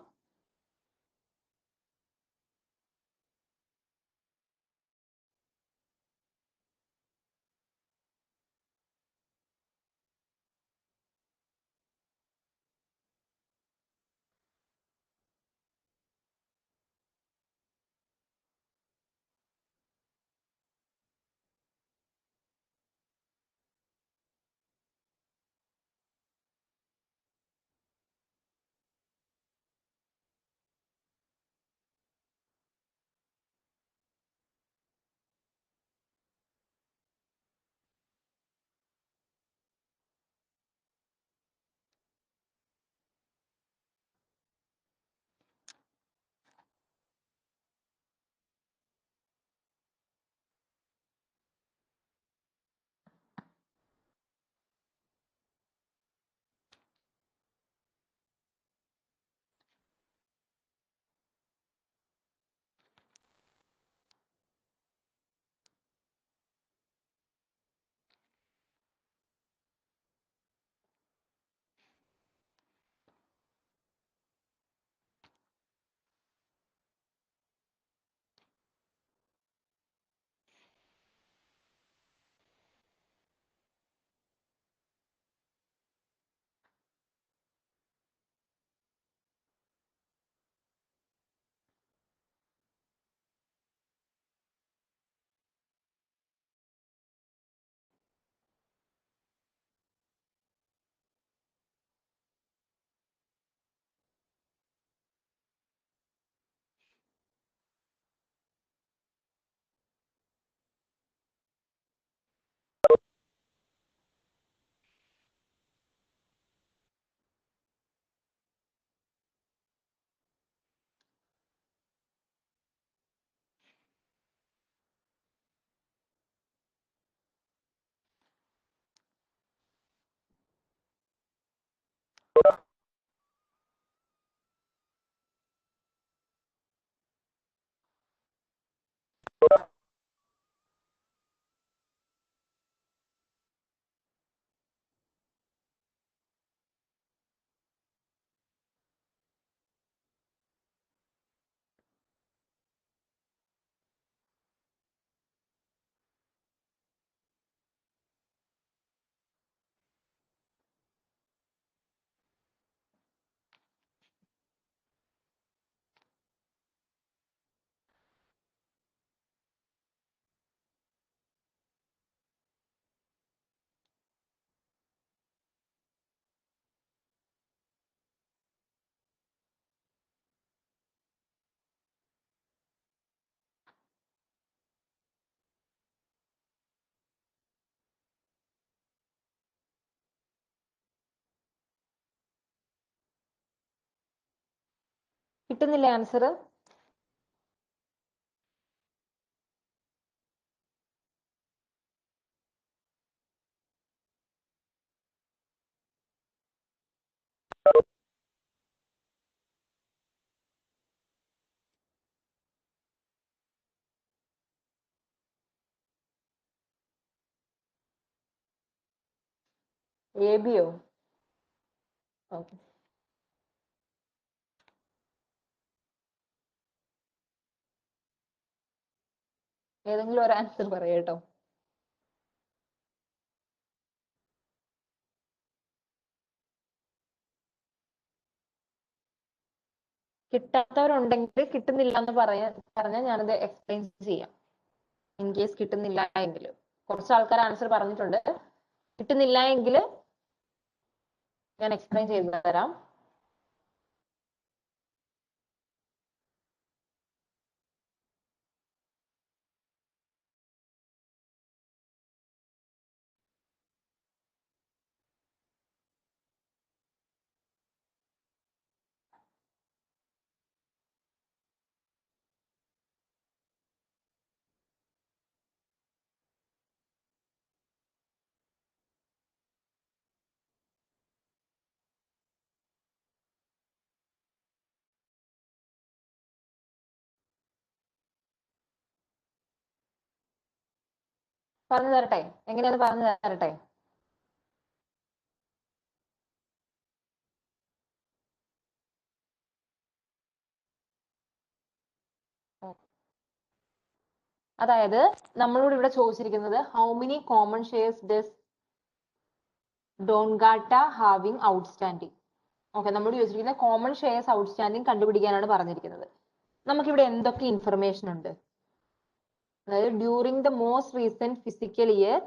കിട്ടുന്നില്ലേ ആൻസർ? എ ബിയോ? ഓക്കെ, ഏതെങ്കിലും ഒരു ആൻസർ പറയാട്ടോ. കിട്ടാത്തവരുണ്ടെങ്കിൽ കിട്ടുന്നില്ല എന്ന് പറഞ്ഞാൽ ഞാനത് എക്സ്പ്ലെയിൻ ചെയ്യാം. ഇൻ കേസ് കിട്ടുന്നില്ല എങ്കിൽ, കുറച്ച് ആൾക്കാർ ആൻസർ പറഞ്ഞിട്ടുണ്ട്. കിട്ടുന്നില്ല എങ്കിൽ ഞാൻ എക്സ്പ്ലെയിൻ ചെയ്തു തരാം. പറഞ്ഞു തരട്ടെ? എങ്ങനെയാന്ന് പറഞ്ഞു തരട്ടെ? അതായത് നമ്മളോട് ഇവിടെ ചോദിച്ചിരിക്കുന്നത് how many common shares does Dongata having outstanding. Okay, നമ്മളോട് ചോദിച്ചിരിക്കുന്നത് കോമൺ ഷെയർസ് ഔട്ട്സ്റ്റാൻഡിങ് കണ്ടുപിടിക്കാനാണ് പറഞ്ഞിരിക്കുന്നത്. നമുക്കിവിടെ എന്തൊക്കെ ഇൻഫർമേഷൻ ഉണ്ട്? അതായത് during the most recent fiscal year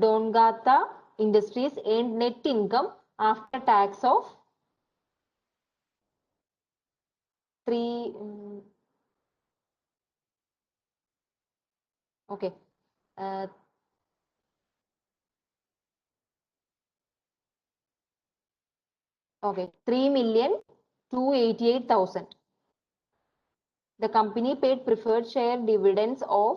Dongata Industries earn net income after tax of 3 okay okay 3,288,000. The company paid preferred share dividends of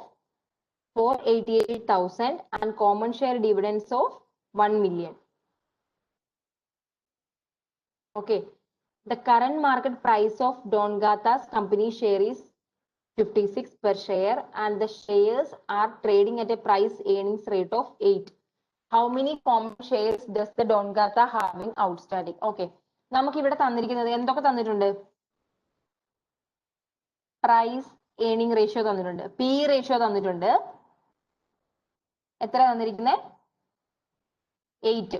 488,000 and common share dividends of 1 million. Okay, the current market price of Dongata's company share is 56 per share and the shares are trading at a price earnings rate of 8. How many common shares does the Dongata having outstanding? Okay, നമുക്ക് ഇവിടെ തന്നിരിക്കുന്നത് എന്തൊക്കെ തന്നിട്ടുണ്ട്? Price earning ratio തന്നിട്ടുണ്ട്, P ratio തന്നിട്ടുണ്ട്. എത്ര തന്നിരിക്കുന്നത്? 8.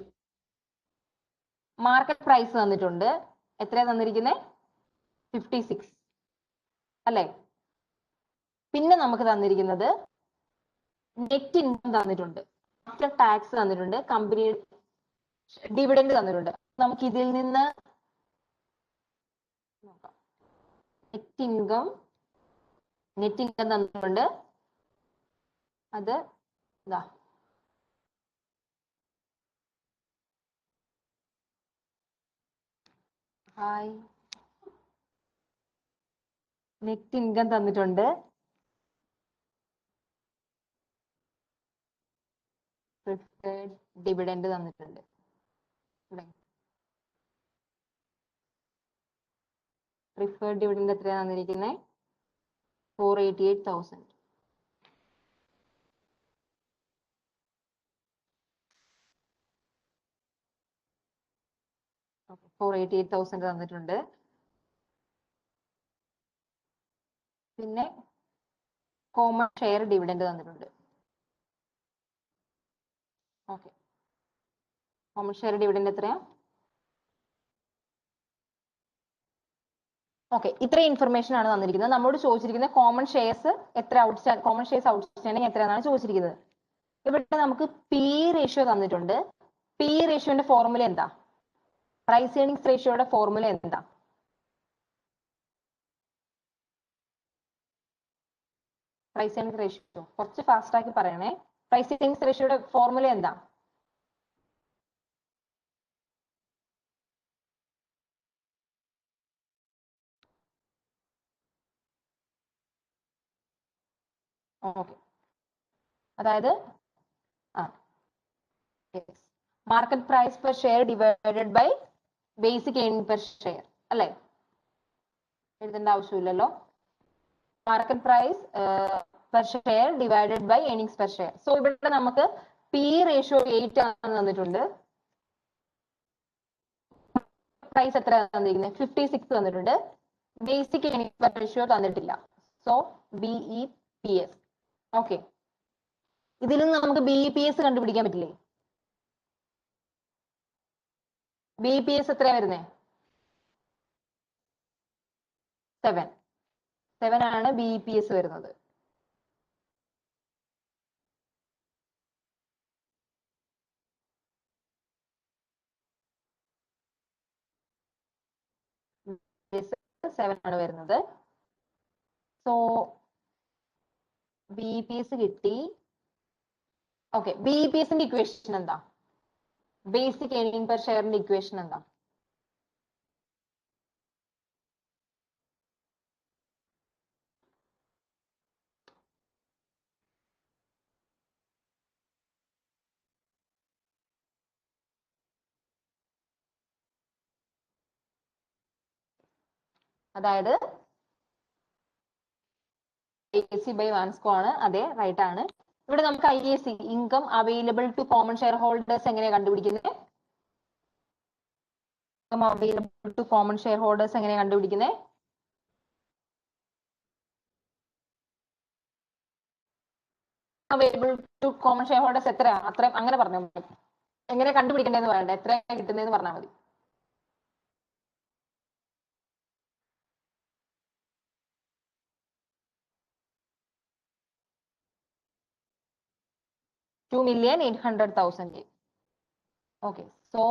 Market price തന്നിട്ടുണ്ട്. എത്ര തന്നിരിക്കുന്നത്? 56 അല്ലേ? പിന്നെ നമുക്ക് തന്നിരിക്കുന്നത് നെറ്റ് ഇൻകം തന്നിട്ടുണ്ട്, ആഫ്റ്റർ ടാക്സ് തന്നിട്ടുണ്ട്, കമ്പനി ഡിവിഡൻഡ് തന്നിട്ടുണ്ട്. നമുക്ക് ഇതിൽ നിന്ന് നോക്കാം. നെറ്റ് ഇൻകം തന്നിട്ടുണ്ട്. അത് ഇതാ, ഹായ്, നെറ്റ് ഇൻകം തന്നിട്ടുണ്ട്. പ്രിഫേർഡ് ഡിവിഡൻഡ് തന്നിട്ടുണ്ട്. പ്രിഫേർഡ് ഡിവിഡൻഡ് എത്രയാണ് തന്നിരിക്കുന്നത്? 488,000. 488,000 തന്നിട്ടുണ്ട്. പിന്നെ കോമൺ ഷെയർ ഡിവിഡൻഡ് തന്നിട്ടുണ്ട്. ഓക്കെ, കോമൺ ഷെയർ ഡിവിഡൻഡ് എത്രയാ? ഓക്കെ, ഇത്രയും ഇൻഫർമേഷൻ ആണ് തന്നിരിക്കുന്നത്. നമ്മോട് ചോദിച്ചിരിക്കുന്നത് കോമൺ ഷെയർസ് എത്ര കോമൺ ഷെയർസ് ഔട്ട്സ്റ്റാൻഡിങ് എത്രയാണെന്നാണ് ചോദിച്ചിരിക്കുന്നത്. ഇവിടെ നമുക്ക് പി റേഷ്യോ തന്നിട്ടുണ്ട്. പി റേഷ്യോന്റെ ഫോർമുല എന്താ? പ്രൈസ് ഏർണിംഗ്സ് റേഷ്യോയുടെ ഫോർമുല എന്താ? പ്രൈസ് ഏർണിംഗ്സ് റേഷ്യോ കുറച്ച് ഫാസ്റ്റ് ആക്കി പറയണേ. പ്രൈസ് ഏർണിംഗ്സ് റേഷ്യോയുടെ ഫോർമുല എന്താ? ഓക്കെ, അതായത് market price per share divided by basic earning per share അല്ലേ? എഴുതേണ്ട ആവശ്യമില്ലല്ലോ. Market price per share divided by earnings per share. So ഇവിടെ നമുക്ക് പി റേഷ്യോ 8 ആണ് തന്നിട്ടുണ്ട്. പ്രൈസ് എത്ര തന്നിരിക്കുന്നത്? 56 തന്നിട്ടുണ്ട്. ബേസിക് ഏർണിംഗ് പെർ റേഷ്യോ തന്നിട്ടില്ല. So BEPS. ഓക്കെ, ഇതിൽ നിന്ന് നമുക്ക് BEPS കണ്ടുപിടിക്കാൻ പറ്റില്ലേ? BEPS എത്രയാ വരുന്നത്? 7 ആണ് BEPS വരുന്നത്. BEPS 7 ആണ് വരുന്നത്. സോ BEPS കിട്ടി. ഓക്കെ, BEPSന്റെ ഇക്വേഷൻ എന്താ? ബേസിക് ഏർണിംഗ് പെർ ഷെയറിന്റെ ഇക്വേഷൻ എന്താ? അതായത് IAC ബൈ വാൻസ്കോ ആണ്. അതെ, റൈറ്റ് ആണ്. ഇവിടെ നമുക്ക് IAC income available to common share holders എങ്ങനെയാ കണ്ടുപിടിക്കുന്നത്? Income available to common share holders എങ്ങനെയാ കണ്ടുപിടിക്കുന്നത്? Available to common share holders എത്രയാ? അത്രയും അങ്ങനെ പറഞ്ഞാൽ മതി. എങ്ങനെ കണ്ടുപിടിക്കേണ്ടതെന്ന് പറയണ്ട, എത്രയാണ് കിട്ടുന്നതെന്ന് പറഞ്ഞാൽ മതി. $2,800,000. ഓക്കെ, സോ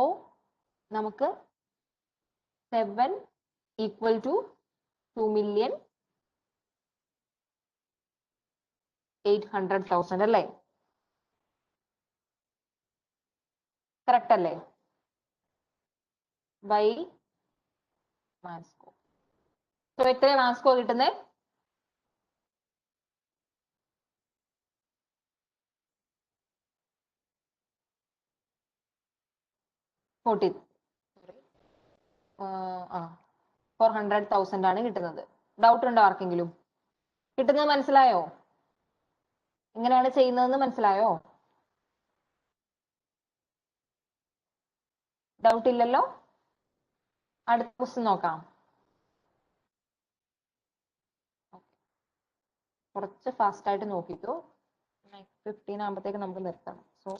നമുക്ക് 7 ഈക്വൽ ടു 2,800,000 അല്ലേ? കറക്റ്റ് അല്ലേ? ബൈ വാൻസ്കോ. സോ എത്രയാ വാൻസ്കോ കിട്ടുന്നത്? 400,000 ആണ് കിട്ടുന്നത്. ഡൗട്ട് ഉണ്ടോ ആർക്കെങ്കിലും? കിട്ടുന്നത് മനസ്സിലായോ? എങ്ങനെയാണ് ചെയ്യുന്നതെന്ന് മനസ്സിലായോ? ഡൗട്ട് ഇല്ലല്ലോ? അടുത്ത ക്വസ്റ്റ്യൻ നോക്കാം. കുറച്ച് ഫാസ്റ്റ് ആയിട്ട് നോക്കിക്കോ. 15 ആകുമ്പോഴത്തേക്ക് നമുക്ക് നിർത്തണം. സോ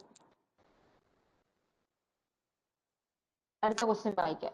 അടുത്ത ക്വസ്റ്റ്യൻ വായിക്കാം.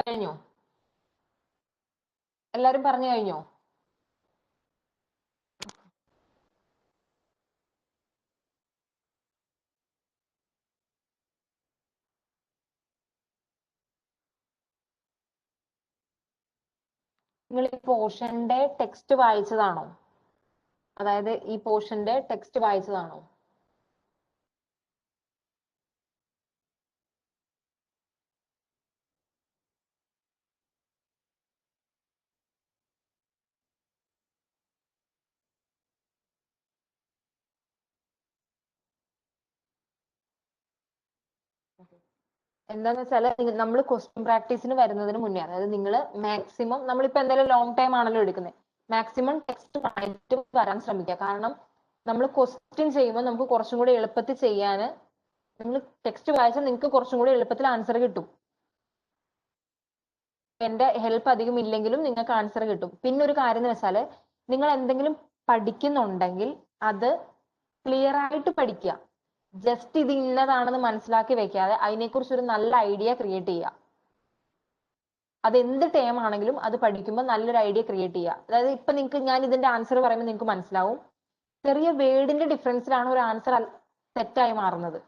കഴിഞ്ഞോ? എല്ലാരും പറഞ്ഞു കഴിഞ്ഞോ? നിങ്ങൾ ഈ പോർഷന്റെ ടെക്സ്റ്റ് വായിച്ചതാണോ? അതായത് ഈ പോർഷന്റെ ടെക്സ്റ്റ് വായിച്ചതാണോ? എന്താന്ന് വെച്ചാൽ നമ്മൾ ക്വസ്റ്റ്യൻ പ്രാക്ടീസിന് വരുന്നതിന് മുന്നേ, അതായത് നിങ്ങൾ മാക്സിമം, നമ്മളിപ്പോ എന്തായാലും ലോങ് ടൈം ആണല്ലോ എടുക്കുന്നത്, മാക്സിമം ടെക്സ്റ്റ് വായിച്ചിട്ട് വരാൻ ശ്രമിക്കുക. കാരണം നമ്മൾ ക്വസ്റ്റ്യൻ ചെയ്യുമ്പോൾ നമുക്ക് കുറച്ചും കൂടി എളുപ്പത്തിൽ ചെയ്യാന്, നിങ്ങൾ ടെക്സ്റ്റ് വായിച്ചാൽ നിങ്ങൾക്ക് കുറച്ചും കൂടി എളുപ്പത്തിൽ ആൻസർ കിട്ടും. എന്റെ ഹെൽപ്പ് അധികം ഇല്ലെങ്കിലും നിങ്ങൾക്ക് ആൻസർ കിട്ടും. പിന്നെ ഒരു കാര്യം എന്ന് വെച്ചാൽ, നിങ്ങൾ എന്തെങ്കിലും പഠിക്കുന്നുണ്ടെങ്കിൽ അത് ക്ലിയർ ആയിട്ട് പഠിക്കുക. ജസ്റ്റ് ഇത് ഇന്നതാണെന്ന് മനസ്സിലാക്കി വെക്കാതെ അതിനെക്കുറിച്ച് ഒരു നല്ല ഐഡിയ ക്രിയേറ്റ് ചെയ്യുക. അത് എന്ത് ടേം ആണെങ്കിലും അത് പഠിക്കുമ്പോൾ നല്ലൊരു ഐഡിയ ക്രിയേറ്റ് ചെയ്യുക. അതായത് ഇപ്പൊ നിങ്ങൾക്ക് ഞാൻ ഇതിന്റെ ആൻസർ പറയുമ്പോൾ നിങ്ങൾക്ക് മനസ്സിലാവും, ചെറിയ വേർഡിന്റെ ഡിഫറൻസിലാണ് ഒരു ആൻസർ തെറ്റായി മാറുന്നത്.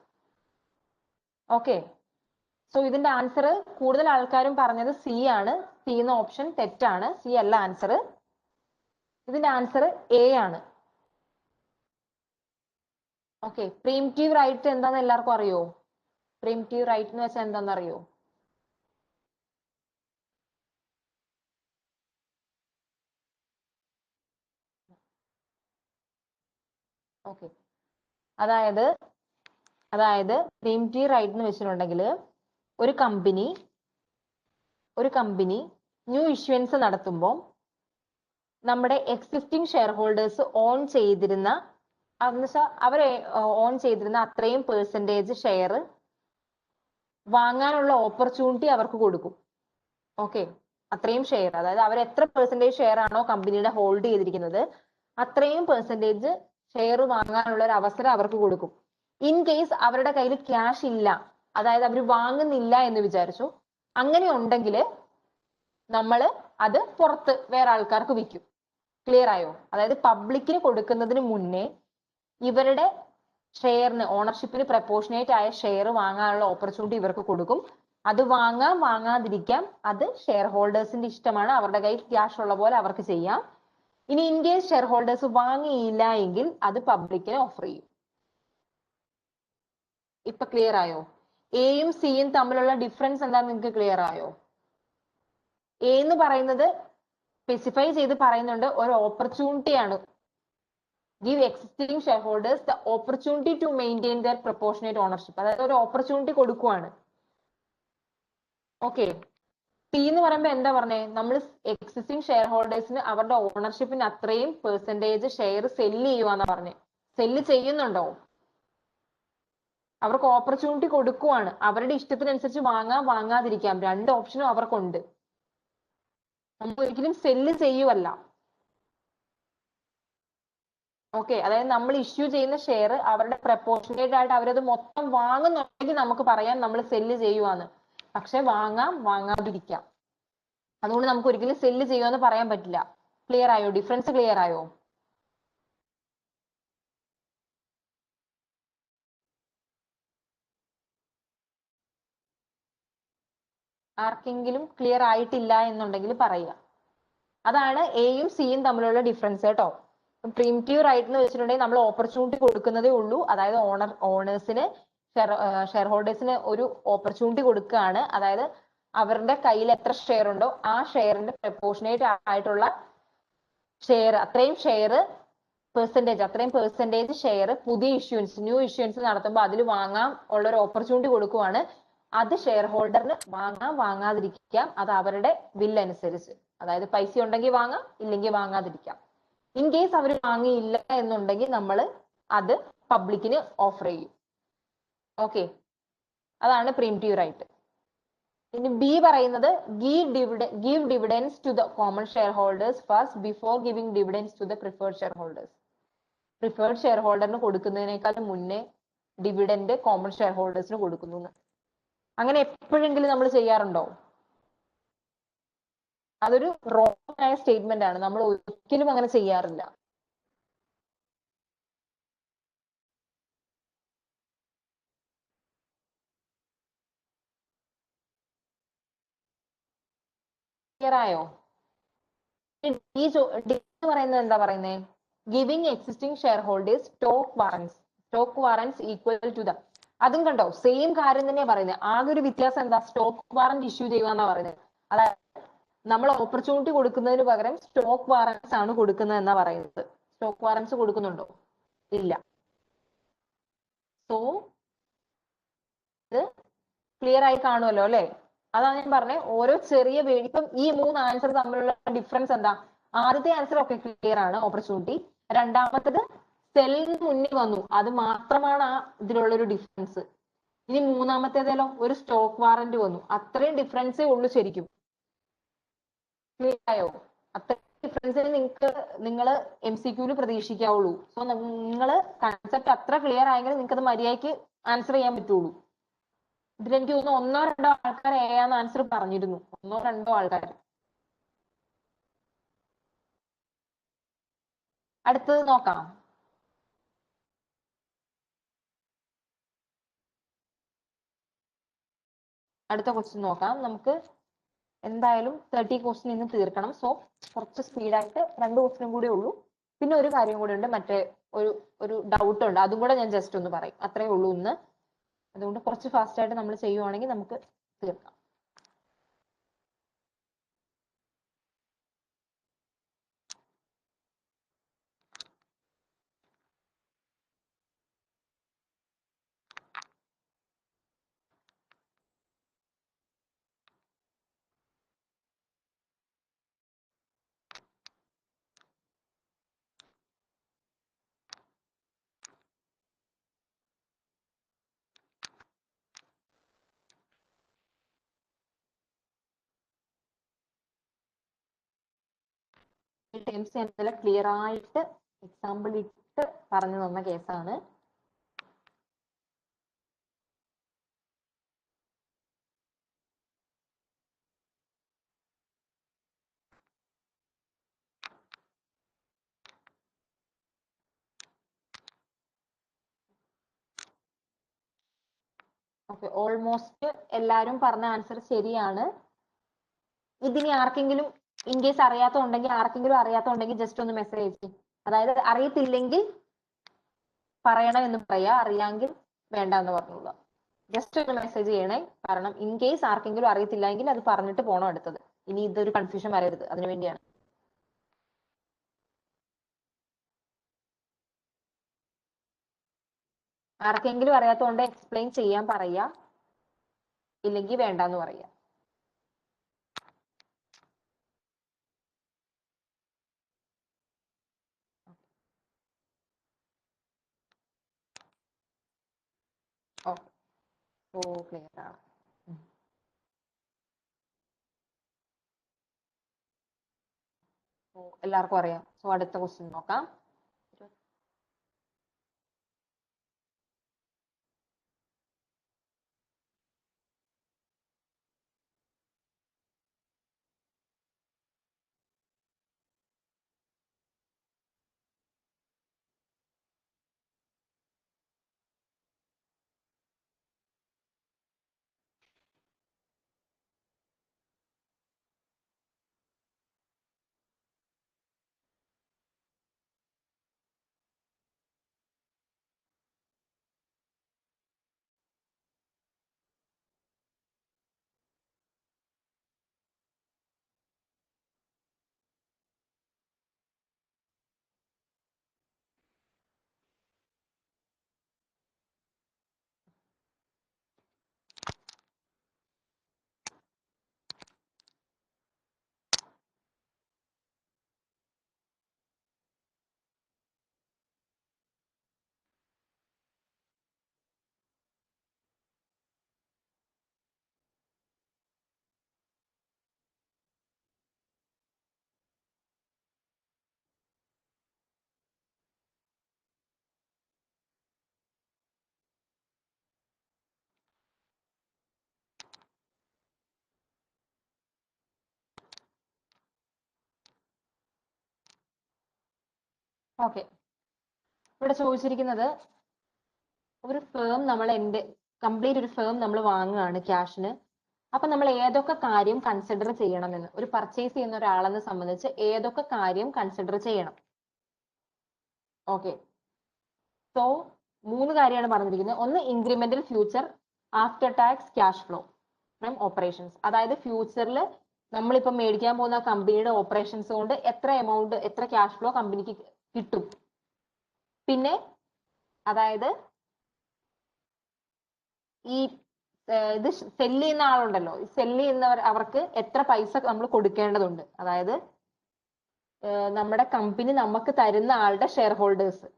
ഓക്കെ, സോ ഇതിന്റെ ആൻസർ കൂടുതൽ ആൾക്കാരും പറഞ്ഞത് സി ആണ്. സി എന്ന ഓപ്ഷൻ തെറ്റാണ്, സി അല്ല ആൻസർ. ഇതിന്റെ ആൻസർ എ ആണ്. ഓക്കെ, പ്രീമിറ്റീവ് റൈറ്റ് എന്താന്ന് എല്ലാവർക്കും അറിയോ? പ്രീമിറ്റീവ് റൈറ്റ് എന്ന് വെച്ചാൽ എന്താണെന്ന് അറിയോ? ഓക്കെ, അതായത് പ്രീമിറ്റീവ് റൈറ്റ് എന്ന് വെച്ചിട്ടുണ്ടെങ്കിൽ ഒരു കമ്പനി ന്യൂ ഇഷ്യൂൻസ് നടത്തുമ്പോൾ നമ്മുടെ എക്സിസ്റ്റിംഗ് ഷെയർ ഹോൾഡേഴ്സ് ഓൺ ചെയ്തിരുന്ന, അവരെ ഓൺ ചെയ്തിരുന്ന അത്രയും പെർസെൻറ്റേജ് ഷെയർ വാങ്ങാനുള്ള ഓപ്പർച്യൂണിറ്റി അവർക്ക് കൊടുക്കും. ഓക്കെ, അത്രയും ഷെയർ, അതായത് അവർ എത്ര പെർസെൻറ്റേജ് ഷെയർ ആണോ കമ്പനിയുടെ ഹോൾഡ് ചെയ്തിരിക്കുന്നത് അത്രയും പെർസെൻറ്റേജ് ഷെയർ വാങ്ങാനുള്ള ഒരു അവസരം അവർക്ക് കൊടുക്കും. ഇൻ കേസ് അവരുടെ കയ്യിൽ ക്യാഷ് ഇല്ല, അതായത് അവർ വാങ്ങുന്നില്ല എന്ന് വിചാരിച്ചു, അങ്ങനെ ഉണ്ടെങ്കിൽ നമ്മൾ അത് പുറത്ത് വേറെ ആൾക്കാർക്ക് വിൽക്കും. ക്ലിയർ ആയോ? അതായത് പബ്ലിക്കിന് കൊടുക്കുന്നതിന് മുന്നേ ഇവരുടെ ഷെയറിന്, ഓണർഷിപ്പിന് പ്രപ്പോർഷനേറ്റ് ആയ ഷെയർ വാങ്ങാനുള്ള ഓപ്പർച്യൂണിറ്റി ഇവർക്ക് കൊടുക്കും. അത് വാങ്ങാം വാങ്ങാതിരിക്കാം, അത് ഷെയർ ഹോൾഡേഴ്സിന്റെ ഇഷ്ടമാണ്. അവരുടെ കയ്യിൽ ക്യാഷ് ഉള്ള പോലെ അവർക്ക് ചെയ്യാം. ഇനി ഇൻ കേസ് ഷെയർ ഹോൾഡേഴ്സ് വാങ്ങിയില്ല എങ്കിൽ അത് പബ്ലിക്കിന് ഓഫർ ചെയ്യും. ഇപ്പൊ ക്ലിയർ ആയോ? എയും സിയും തമ്മിലുള്ള ഡിഫറൻസ് എന്താണെന്ന് നിങ്ങൾക്ക് ക്ലിയർ ആയോ? എ എന്ന് പറയുന്നത് സ്പെസിഫൈ ചെയ്ത് പറയുന്നുണ്ട്, ഒരു ഓപ്പർച്യൂണിറ്റി ആണ്. Give existing shareholders the opportunity to maintain their proportionate ownership. അതായത് ഒരു ഓപ്പർച്യൂണിറ്റി കൊടുക്കുവാണ്. ഓക്കെ, പി എന്ന് പറയുമ്പോൾ എന്താ പറഞ്ഞേ? നമ്മൾ എക്സിസ്റ്റിംഗ് ഷെയർ ഹോൾഡേഴ്സിന് അവരുടെ ഓണർഷിപ്പിന് അത്രയും പെർസെൻറ്റേജ് ഷെയർ സെല്ല് ചെയ്യുവാന്നാ പറഞ്ഞേ. സെല്ല് ചെയ്യുന്നുണ്ടോ? അവർക്ക് ഓപ്പർച്യൂണിറ്റി കൊടുക്കുവാണ്. അവരുടെ ഇഷ്ടത്തിനനുസരിച്ച് വാങ്ങാം വാങ്ങാതിരിക്കാം, രണ്ട് ഓപ്ഷനും അവർക്കുണ്ട്. നമുക്ക് ഒരിക്കലും സെല്ല് ചെയ്യുവല്ല. ഓക്കെ, അതായത് നമ്മൾ ഇഷ്യൂ ചെയ്യുന്ന ഷെയർ അവരുടെ പ്രപ്പോർഷനേറ്റ് ആയിട്ട് അവരത് മൊത്തം വാങ്ങുന്നുണ്ടെങ്കിൽ നമുക്ക് പറയാം നമ്മൾ സെല്ല് ചെയ്യുവാന്ന്. പക്ഷെ വാങ്ങാം വാങ്ങാതിരിക്കാം. അതുകൊണ്ട് നമുക്ക് ഒരിക്കലും സെല്ല് ചെയ്യുമെന്ന് പറയാൻ പറ്റില്ല. ക്ലിയർ ആയോ? ഡിഫറൻസ് ക്ലിയർ ആയോ? ആർക്കെങ്കിലും ക്ലിയർ ആയിട്ടില്ല എന്നുണ്ടെങ്കിൽ പറയുക. അതാണ് എയും സിയും തമ്മിലുള്ള ഡിഫറൻസ് കേട്ടോ. പ്രീമിറ്റീവ് റൈറ്റ് എന്ന് വെച്ചിട്ടുണ്ടെങ്കിൽ നമ്മൾ ഓപ്പർച്യൂണിറ്റി കൊടുക്കുന്നതേ ഉള്ളൂ. അതായത് ഓണേഴ്സിന്, ഷെയർ ഹോൾഡേഴ്സിന് ഒരു ഓപ്പർച്യൂണിറ്റി കൊടുക്കുകയാണ്. അതായത് അവരുടെ കയ്യിൽ എത്ര ഷെയർ ഉണ്ടോ ആ ഷെയറിന്റെ പ്രപ്പോർഷനേറ്റ് ആയിട്ടുള്ള ഷെയർ, അത്രയും പെർസെൻറ്റേജ് ഷെയർ പുതിയ ഇഷ്യൂൻസ്, ന്യൂ ഇഷ്യൂൻസ് നടത്തുമ്പോൾ അതിൽ വാങ്ങാൻ ഉള്ള ഒരു ഓപ്പർച്യൂണിറ്റി കൊടുക്കുവാണ്. അത് ഷെയർ ഹോൾഡറിന് വാങ്ങാം വാങ്ങാതിരിക്കാം, അത് അവരുടെ വില്ല് അനുസരിച്ച്. അതായത് പൈസ ഉണ്ടെങ്കിൽ വാങ്ങാം, ഇല്ലെങ്കിൽ വാങ്ങാതിരിക്കാം. ഇൻ കേസ് അവർ വാങ്ങിയില്ല എന്നുണ്ടെങ്കിൽ നമ്മൾ അത് പബ്ലിക്കിന് ഓഫർ ചെയ്യും. ഓക്കെ, അതാണ് പ്രീമിറ്റീവ് റൈറ്റ്. ഇനി ബി പറയുന്നത് give dividends to the common share holders first before giving dividends to the preferred share holders. Preferred share ഹോൾഡറിന് കൊടുക്കുന്നതിനേക്കാൾ മുന്നേ ഡിവിഡൻഡ് കോമൺ ഷെയർ ഹോൾഡേഴ്സിന് കൊടുക്കുന്നു. അങ്ങനെ എപ്പോഴെങ്കിലും നമ്മൾ ചെയ്യാറുണ്ടോ? അതൊരു റോങ് ആയ സ്റ്റേറ്റ്മെന്റ് ആണ്. നമ്മൾ ഒരിക്കലും അങ്ങനെ ചെയ്യാറില്ല. ക്ലിയർ ആയോ? ഈ പറയുന്നത് എന്താ പറയുന്നത്? Giving existing share holders stock warrants equal to the. അതും കണ്ടോ, സെയിം കാര്യം തന്നെയാ പറയുന്നത്. ആകെ ഒരു വ്യത്യാസം എന്താ? സ്റ്റോക്ക് വാറന്റ് ഇഷ്യൂ ചെയ്യുക എന്നാ പറയുന്നത്. അതായത് നമ്മൾ ഓപ്പർച്യൂണിറ്റി കൊടുക്കുന്നതിന് പകരം സ്റ്റോക്ക് വാറന്റ്സ് ആണ് കൊടുക്കുന്നത് എന്നാ പറയുന്നത്. സ്റ്റോക്ക് വാറന്റ്സ് കൊടുക്കുന്നുണ്ടോ? ഇല്ല. സോ ഇത് ക്ലിയർ ആയി കാണുമല്ലോ അല്ലെ? അതാണ് ഞാൻ പറഞ്ഞത്, ഓരോ ചെറിയ ഇപ്പം ഈ 3 ആൻസർ തമ്മിലുള്ള ഡിഫറൻസ് എന്താ? ആദ്യത്തെ ആൻസർ ഒക്കെ ക്ലിയർ ആണ്, ഓപ്പർച്യൂണിറ്റി. രണ്ടാമത്തത് സെല്ലിന് മുന്നിൽ വന്നു, അത് മാത്രമാണ് ആ ഇതിലുള്ള ഒരു ഡിഫറൻസ്. ഇനി മൂന്നാമത്തേതല്ലോ ഒരു സ്റ്റോക്ക് വാറന്റ് വന്നു, അത്രയും ഡിഫറൻസേ ഉള്ളൂ ശരിക്കും. ക്ലിയർ ആയോ? അത്രയും ഡിഫറൻസിന് നിങ്ങൾ MCQ പ്രതീക്ഷിക്കാവുള്ളൂ. സോ നിങ്ങൾ കൺസെപ്റ്റ് അത്ര ക്ലിയർ ആയെങ്കിൽ നിങ്ങൾക്ക് അത് മര്യാദയ്ക്ക് ആൻസർ ചെയ്യാൻ പറ്റുള്ളൂ. ഇതിലെനിക്ക് തോന്നുന്നു 1-2 ആൾക്കാർ ഏയാന്ന് ആൻസർ പറഞ്ഞിരുന്നു. 1-2 ആൾക്കാർ. അടുത്തത് നോക്കാം. അടുത്ത ക്വസ്റ്റ്യൻ നോക്കാം. നമുക്ക് എന്തായാലും 30 ക്വസ്റ്റ്യൻ ഇന്ന് തീർക്കണം. സോ കുറച്ച് സ്പീഡായിട്ട് 2 ക്വസ്റ്റ്യനും കൂടി ഉള്ളൂ. പിന്നെ ഒരു കാര്യം കൂടി ഉണ്ട്, മറ്റേ ഒരു ഡൗട്ട് ഉണ്ട്, അതും കൂടെ ഞാൻ ജസ്റ്റ് ഒന്ന് പറയും. അത്രേ ഉള്ളൂ ഇന്ന്. അതുകൊണ്ട് കുറച്ച് ഫാസ്റ്റ് ആയിട്ട് നമ്മൾ ചെയ്യുവാണെങ്കിൽ നമുക്ക് തീർക്കാം. ടേംസ് ഞാൻ ക്ലിയർ ആയിട്ട് എക്സാമ്പിൾ ഇട്ട് പറഞ്ഞു തന്ന കേസാണ്. ഓക്കെ, ഓൾമോസ്റ്റ് എല്ലാരും പറഞ്ഞ ആൻസർ ശരിയാണ്. ഇതിനി ആർക്കെങ്കിലും ഇൻ കേസ് അറിയാത്തതുണ്ടെങ്കിൽ ജസ്റ്റ് ഒന്ന് മെസ്സേജ് അയച്ചു. അതായത് അറിയത്തില്ലെങ്കിൽ പറയണം എന്ന് പറയാ, അറിയാമെങ്കിൽ വേണ്ട എന്ന് പറഞ്ഞോളൂ. ജസ്റ്റ് ഒന്ന് മെസ്സേജ് ചെയ്യണേ. കാരണം ഇൻ കേസ് ആർക്കെങ്കിലും അറിയത്തില്ലെങ്കിൽ അത് പറഞ്ഞിട്ട് പോകണം അടുത്തത്. ഇനി ഇതൊരു കൺഫ്യൂഷൻ വരരുത്, അതിനു വേണ്ടിയാണ്. ആർക്കെങ്കിലും അറിയാത്തതുകൊണ്ട് എക്സ്പ്ലെയിൻ ചെയ്യാൻ പറയാ, ഇല്ലെങ്കിൽ വേണ്ടെന്ന് പറയാ. ഓക്കെ, ഓ ക്ലിയർ ആണ്. എല്ലാവർക്കും അറിയാം. സോ അടുത്ത ക്വസ്റ്റ്യൻ നോക്കാം. ഓക്കെ, ഇവിടെ ചോദിച്ചിരിക്കുന്നത് ഒരു ഫേം നമ്മൾ കംപ്ലീറ്റ് ഒരു ഫേം നമ്മൾ വാങ്ങുകയാണ് ക്യാഷിന്. അപ്പൊ നമ്മൾ ഏതൊക്കെ കാര്യം കൺസിഡർ ചെയ്യണമെന്ന്, ഒരു പർച്ചേസ് ചെയ്യുന്ന ഒരാളെന്ന് സംബന്ധിച്ച് ഏതൊക്കെ കാര്യം കൺസിഡർ ചെയ്യണം. ഓക്കെ, സോ 3 കാര്യമാണ് പറഞ്ഞിരിക്കുന്നത്. ഒന്ന് incremental future after tax cash flow from operations, അതായത് ഫ്യൂച്ചറിൽ നമ്മളിപ്പം മേടിക്കാൻ പോകുന്ന കമ്പനിയുടെ ഓപ്പറേഷൻസ് കൊണ്ട് എത്ര എമൗണ്ട്, എത്ര ക്യാഷ് ഫ്ലോ കമ്പനിക്ക് കിട്ടും. പിന്നെ അതായത് ഈ ഇത് സെല്ല് ചെയ്യുന്ന ആളുണ്ടല്ലോ, സെല്ല് ചെയ്യുന്നവർ അവർക്ക് എത്ര പൈസ നമ്മൾ കൊടുക്കേണ്ടതുണ്ട്. അതായത് നമ്മുടെ കമ്പനി നമുക്ക് തരുന്ന ആളുടെ ഷെയർ ഹോൾഡേഴ്സ്,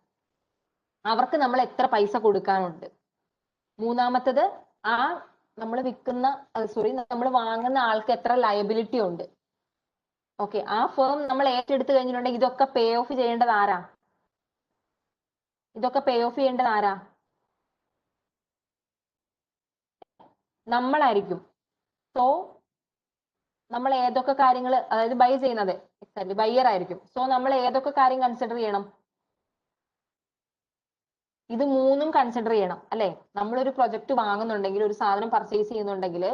അവർക്ക് നമ്മൾ എത്ര പൈസ കൊടുക്കാനുണ്ട്. മൂന്നാമത്തത് ആ നമ്മൾ നമ്മൾ വാങ്ങുന്ന ആൾക്ക് എത്ര ലയബിലിറ്റി ഉണ്ട്. ഓക്കെ, ആ ഫേം നമ്മൾ ഏറ്റെടുത്ത് കഴിഞ്ഞിട്ടുണ്ടെങ്കിൽ ഇതൊക്കെ പേ ഓഫ് ചെയ്യേണ്ടത് ആരാ? ഇതൊക്കെ പേ ഓഫ് ചെയ്യേണ്ടത് ആരാ? നമ്മളായിരിക്കും. സോ നമ്മൾ ഏതൊക്കെ കാര്യങ്ങൾ, അതായത് ബൈ ചെയ്യുന്നത് എക്സാക്ട്ലി ബയ്യർ ആയിരിക്കും. സോ നമ്മൾ ഏതൊക്കെ കാര്യം കൺസിഡർ ചെയ്യണം? ഇത് 3ഉം കൺസിഡർ ചെയ്യണം അല്ലെ. നമ്മളൊരു പ്രൊജക്ട് വാങ്ങുന്നുണ്ടെങ്കിൽ, ഒരു സാധനം പർച്ചേസ് ചെയ്യുന്നുണ്ടെങ്കിൽ,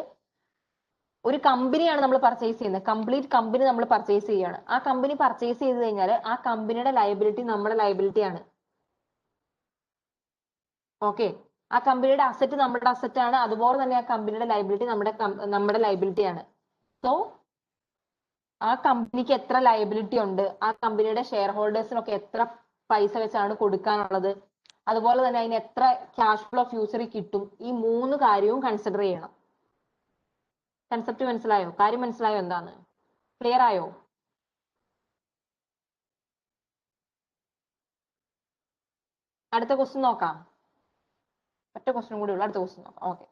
ഒരു കമ്പനിയാണ് നമ്മൾ പർച്ചേസ് ചെയ്യുന്നത്, കംപ്ലീറ്റ് കമ്പനി നമ്മൾ പർച്ചേസ് ചെയ്യുകയാണ്. ആ കമ്പനി പർച്ചേസ് ചെയ്ത് കഴിഞ്ഞാൽ ആ കമ്പനിയുടെ ലയബിലിറ്റി നമ്മുടെ ലയബിലിറ്റി ആണ്. ഓക്കെ, ആ കമ്പനിയുടെ അസറ്റ് നമ്മുടെ അസറ്റ് ആണ്, അതുപോലെ തന്നെ ആ കമ്പനിയുടെ ലയബിലിറ്റി നമ്മുടെ ലയബിലിറ്റി ആണ്. സോ ആ കമ്പനിക്ക് എത്ര ലയബിലിറ്റി ഉണ്ട്, ആ കമ്പനിയുടെ ഷെയർ ഹോൾഡേഴ്സിനൊക്കെ എത്ര പൈസ വെച്ചാണ് കൊടുക്കാനുള്ളത്, അതുപോലെ തന്നെ അതിന് എത്ര ക്യാഷ് ഫ്ലോ ഫ്യൂച്ചറിൽ കിട്ടും, ഈ 3 കാര്യവും കൺസിഡർ ചെയ്യണം. കൺസെപ്റ്റ് മനസ്സിലായോ? കാര്യം മനസ്സിലായോ? എന്താണ്? ക്ലിയർ ആയോ? അടുത്ത ക്വസ്റ്റ്യൻ നോക്കാം. ഒറ്റ ക്വസ്റ്റ്യൻ കൂടി ഉള്ളു, അടുത്ത ക്വസ്റ്റ്യൻ നോക്കാം. ഓക്കെ,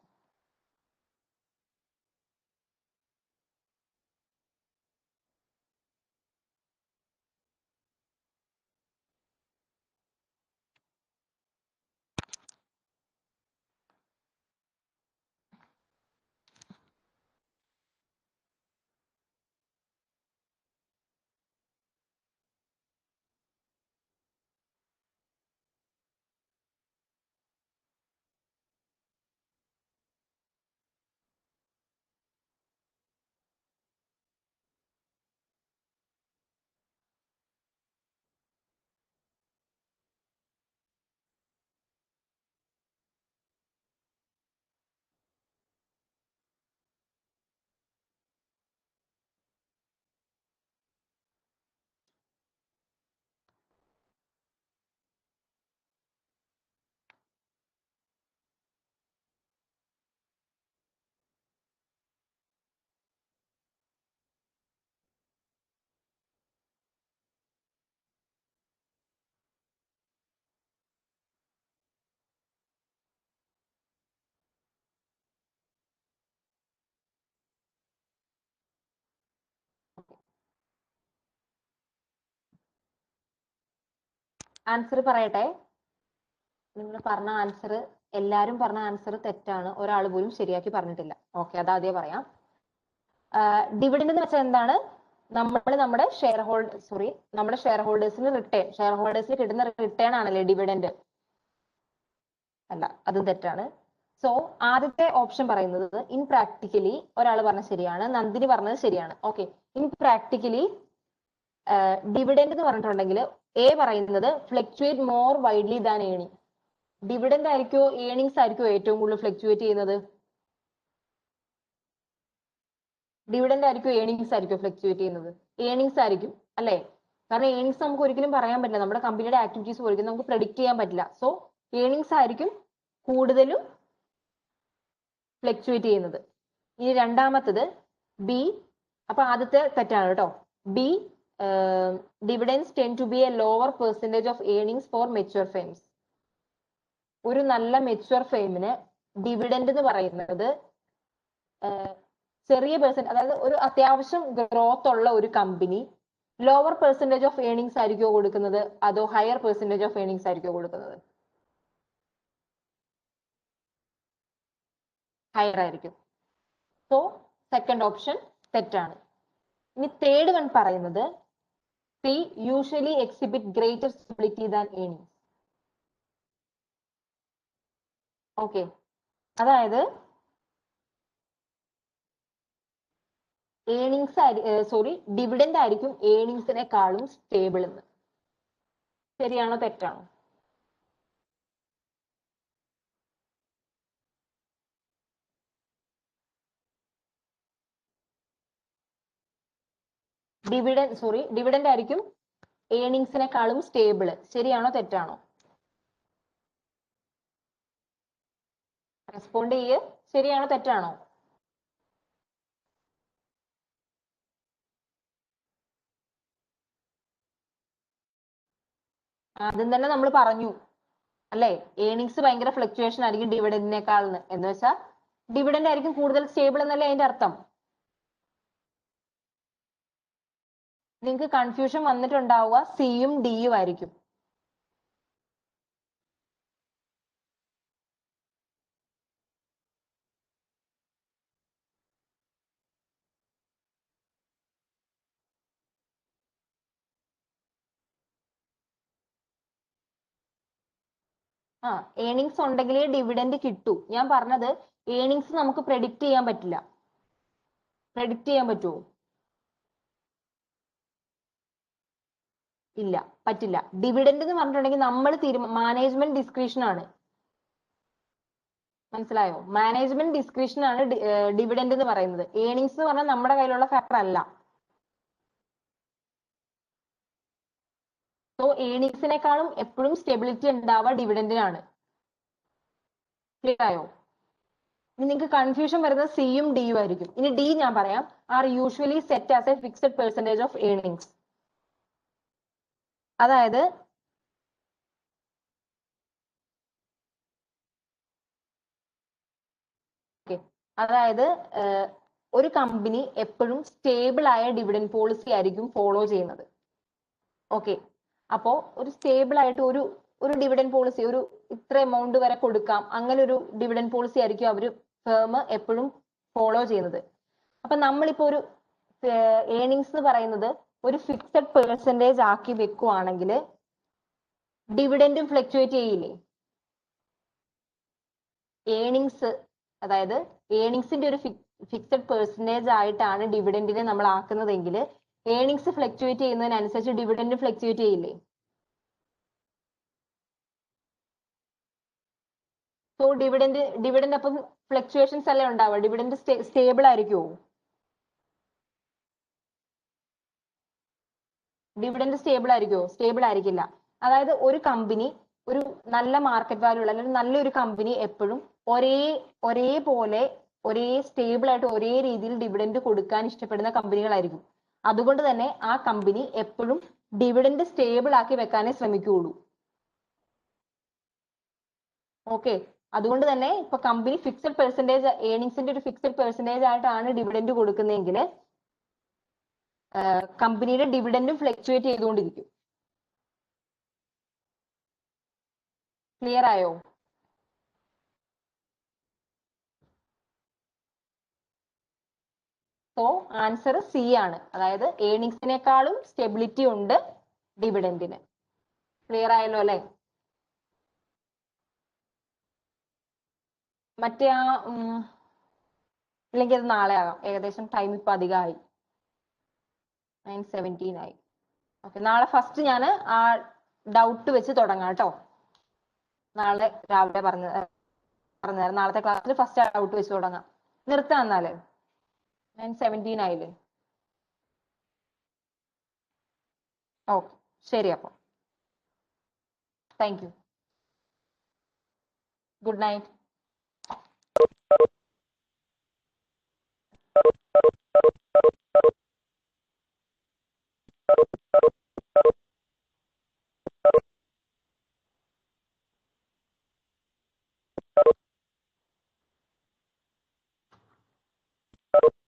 ആൻസർ പറയട്ടെ. നിങ്ങൾ പറഞ്ഞ ആൻസർ, എല്ലാരും പറഞ്ഞ ആൻസർ തെറ്റാണ്, ഒരാൾ പോലും ശരിയാക്കി പറഞ്ഞിട്ടില്ല. ഓക്കെ, അത് ആദ്യം പറയാം. ഡിവിഡൻഡ് എന്ന് വെച്ചാൽ എന്താണ്? നമ്മുടെ ഷെയർ ഹോൾഡേഴ്സിന് കിട്ടുന്ന റിട്ടേൺ ആണല്ലേ ഡിവിഡൻഡ്? അല്ല, അതും തെറ്റാണ്. സോ ആദ്യത്തെ ഓപ്ഷൻ പറയുന്നത് ഇൻ പ്രാക്ടിക്കലി, ഒരാൾ പറഞ്ഞത് ശരിയാണ്, നന്ദിനി പറഞ്ഞത് ശരിയാണ്. ഓക്കെ, ഇൻ പ്രാക്ടിക്കലി ഡിവിഡൻഡ് എന്ന് പറഞ്ഞിട്ടുണ്ടെങ്കിൽ എ പറയുന്നത് fluctuate more widely than earning. Dividend ആയിരിക്കോ ഏണിങ്സ് ആയിരിക്കോ ഏറ്റവും കൂടുതൽ ഫ്ലക്ച്വേറ്റ് ചെയ്യുന്നത്? ഡിവിഡൻഡ് ആയിരിക്കും ഏണിങ്സ് ആയിരിക്കും ഫ്ലക്ച്വേറ്റ് ചെയ്യുന്നത്? ഏണിങ്സ് ആയിരിക്കും അല്ലെ. കാരണം ഏണിങ്സ് നമുക്ക് ഒരിക്കലും പറയാൻ പറ്റില്ല, നമ്മുടെ കമ്പനിയുടെ ആക്ടിവിറ്റീസ് ഒരിക്കലും നമുക്ക് പ്രെഡിക്റ്റ് ചെയ്യാൻ പറ്റില്ല. സോ ഏണിങ്സ് ആയിരിക്കും കൂടുതലും ഫ്ലക്ച്വേറ്റ് ചെയ്യുന്നത്. ഇനി രണ്ടാമത്തത് ബി. അപ്പൊ ആദ്യത്തെ തെറ്റാണ് കേട്ടോ. B, dividends tend to be a lower percentage of earnings for mature firms. ഒരു നല്ല മെച്യൂർ ഫേമിന് ഡിവിഡൻഡ് എന്ന് പറയുന്നത് ചെറിയ അതായത് ഒരു അത്യാവശ്യം ഗ്രോത്ത് ഉള്ള ഒരു company lower percentage of earnings ആയിരിക്കോ കൊടുക്കുന്നത്, അതോ ഹയർ പെർസെന്റേജ് ഓഫ് ഏണിങ്സ് ആയിരിക്കോ കൊടുക്കുന്നത്? ഹയർ ആയിരിക്കും. സോ സെക്കൻഡ് ഓപ്ഷൻ തെറ്റാണ്. ഇനി തേർഡ് വൺ പറയുന്നത് C usually exhibit greater stability than earnings. Okay. അതായത് ഡിവിഡൻഡ് ആയിരിക്കും ഏർണിങ്സിനെക്കാളും സ്റ്റേബിൾ എന്ന്. ശരിയാണോ തെറ്റാണോ? ഡിവിഡൻഡ് ആയിരിക്കും ഏർണിങ്സിനെക്കാളും സ്റ്റേബിൾ. ശരിയാണോ തെറ്റാണോ? റെസ്പോണ്ട് ചെയ്യ്. ശരിയാണോ തെറ്റാണോ? ആദ്യം തന്നെ നമ്മൾ പറഞ്ഞു അല്ലെ, ഏർണിങ്സ് ഭയങ്കര ഫ്ലക്ച്വേഷൻ ആയിരിക്കും ഡിവിഡൻഡിനേക്കാൾ എന്ന് വെച്ചാൽ ഡിവിഡൻഡ് ആയിരിക്കും കൂടുതൽ സ്റ്റേബിൾ എന്നല്ലേ അതിന്റെ അർത്ഥം. നിങ്ങൾക്ക് കൺഫ്യൂഷൻ വന്നിട്ടുണ്ടാവുക സിയും ഡിയും ആയിരിക്കും. ഏർണിങ്സ് ഉണ്ടെങ്കിലേ ഡിവിഡൻഡ് കിട്ടൂ. ഞാൻ പറഞ്ഞത് ഏർണിങ്സ് നമുക്ക് പ്രെഡിക്റ്റ് ചെയ്യാൻ പറ്റില്ല. പ്രെഡിക്റ്റ് ചെയ്യാൻ പറ്റുമോ? ഇല്ല, പറ്റില്ല. ഡിവിഡൻഡ് എന്ന് പറഞ്ഞിട്ടുണ്ടെങ്കിൽ നമ്മൾ മാനേജ്മെന്റ് ഡിസ്ക്രിപ്ഷൻ ആണ്. മനസ്സിലായോ? മാനേജ്മെന്റ് ഡിസ്ക്രിപ്ഷൻ ആണ് ഡിവിഡൻഡ് എന്ന് പറയുന്നത്. ഏർണിങ്സ് എന്ന് പറഞ്ഞാൽ നമ്മുടെ കയ്യിലുള്ള ഫാക്ടർ അല്ല. സോ ഏർണിങ്സിനേക്കാളും എപ്പോഴും സ്റ്റെബിലിറ്റി ഉണ്ടാവുക ഡിവിഡൻഡിനാണ്. ക്ലിയർ ആയോ? ഇനി നിങ്ങൾക്ക് കൺഫ്യൂഷൻ വരുന്നത് സിയും ഡിയും ആയിരിക്കും. ഇനി ഡി ഞാൻ പറയാം. Are usually set as A fixed percentage of earnings. അതായത് ഒരു കമ്പനി എപ്പോഴും സ്റ്റേബിൾ ആയ ഡിവിഡൻഡ് പോളിസി ആയിരിക്കും ഫോളോ ചെയ്യുന്നത്. ഓക്കെ, അപ്പോ ഒരു സ്റ്റേബിൾ ആയിട്ട് ഒരു ഡിവിഡൻഡ് പോളിസി, ഒരു ഇത്ര എമൗണ്ട് വരെ കൊടുക്കാം, അങ്ങനെ ഒരു ഡിവിഡൻഡ് പോളിസി ആയിരിക്കും അവർ ഫേം എപ്പോഴും ഫോളോ ചെയ്യുന്നത്. അപ്പൊ നമ്മളിപ്പോ ഒരു ഏർണിങ്സ് എന്ന് പറയുന്നത് ഒരു ഫിക്സഡ് പെർസെന്റേജ് ആക്കി വെക്കുവാണെങ്കിൽ ഡിവിഡൻഡും ഫ്ലക്ച്വേറ്റ് ചെയ്യില്ലേ? ഏർണിങ്സ്, അതായത് ഏർണിങ്സിന്റെ ഒരു ഫിക്സഡ് പെർസെന്റേജ് ആയിട്ടാണ് ഡിവിഡൻഡിനെ നമ്മൾ ആക്കുന്നതെങ്കിൽ ഏർണിങ്സ് ഫ്ലക്ച്വേറ്റ് ചെയ്യുന്നതിനനുസരിച്ച് ഡിവിഡൻഡ് ഫ്ലക്ച്വേറ്റ് ചെയ്യില്ലേ? സോ ഡിവിഡൻഡ് അപ്പം ഫ്ലക്ച്വേഷൻസ് അല്ലേ ഉണ്ടാവുക? ഡിവിഡൻഡ് സ്റ്റേബിൾ ആയിരിക്കുമോ? ഡിവിഡൻഡ് സ്റ്റേബിൾ ആയിരിക്കുമോ? സ്റ്റേബിൾ ആയിരിക്കില്ല. അതായത് ഒരു കമ്പനി, ഒരു നല്ല മാർക്കറ്റ് വാല്യൂ ഉള്ള അല്ലെങ്കിൽ നല്ലൊരു കമ്പനി എപ്പോഴും ഒരേപോലെ ഒരേ സ്റ്റേബിൾ ആയിട്ട് ഒരേ രീതിയിൽ ഡിവിഡൻഡ് കൊടുക്കാൻ ഇഷ്ടപ്പെടുന്ന കമ്പനികളായിരിക്കും. അതുകൊണ്ട് തന്നെ ആ കമ്പനി എപ്പോഴും ഡിവിഡൻഡ് സ്റ്റേബിൾ ആക്കി വെക്കാനേ ശ്രമിക്കുകയുള്ളൂ. ഓക്കെ, അതുകൊണ്ട് തന്നെ ഇപ്പൊ കമ്പനി ഫിക്സഡ് പെർസെന്റേജ് ഏർണിങ്സിന്റെ ഒരു ഫിക്സഡ് പെർസെന്റേജ് ആയിട്ടാണ് ഡിവിഡൻഡ് കൊടുക്കുന്നതെങ്കിൽ കമ്പനിയുടെ ഡിവിഡൻഡും ഫ്ലക്ച്വേറ്റ് ചെയ്തുകൊണ്ടിരിക്കും. ക്ലിയർ ആയോ? സോ ആൻസർ സി ആണ്. അതായത് ഏർണിങ്സിനേക്കാളും സ്റ്റെബിലിറ്റി ഉണ്ട് ഡിവിഡൻഡിന്. ക്ലിയർ ആയല്ലോ അല്ലെ? മറ്റേ ഇല്ലെങ്കിൽ അത് നാളെ ആകാം. ഏകദേശം ടൈം ഇപ്പൊ അധികമായി, 9:17 ആയി. ഓക്കെ, നാളെ ഫസ്റ്റ് ഞാൻ ആ ഡൗട്ട് വെച്ച് തുടങ്ങാം കേട്ടോ. നാളെ രാവിലെ പറഞ്ഞുതരാം. നാളത്തെ ക്ലാസ്സിൽ ഫസ്റ്റ് ആ ഡൗട്ട് വെച്ച് തുടങ്ങാം. നിർത്താം എന്നാല്. 9:17 ആയില്ലേ? ഓക്കെ, ശരി. അപ്പൊ താങ്ക് യു. Good night.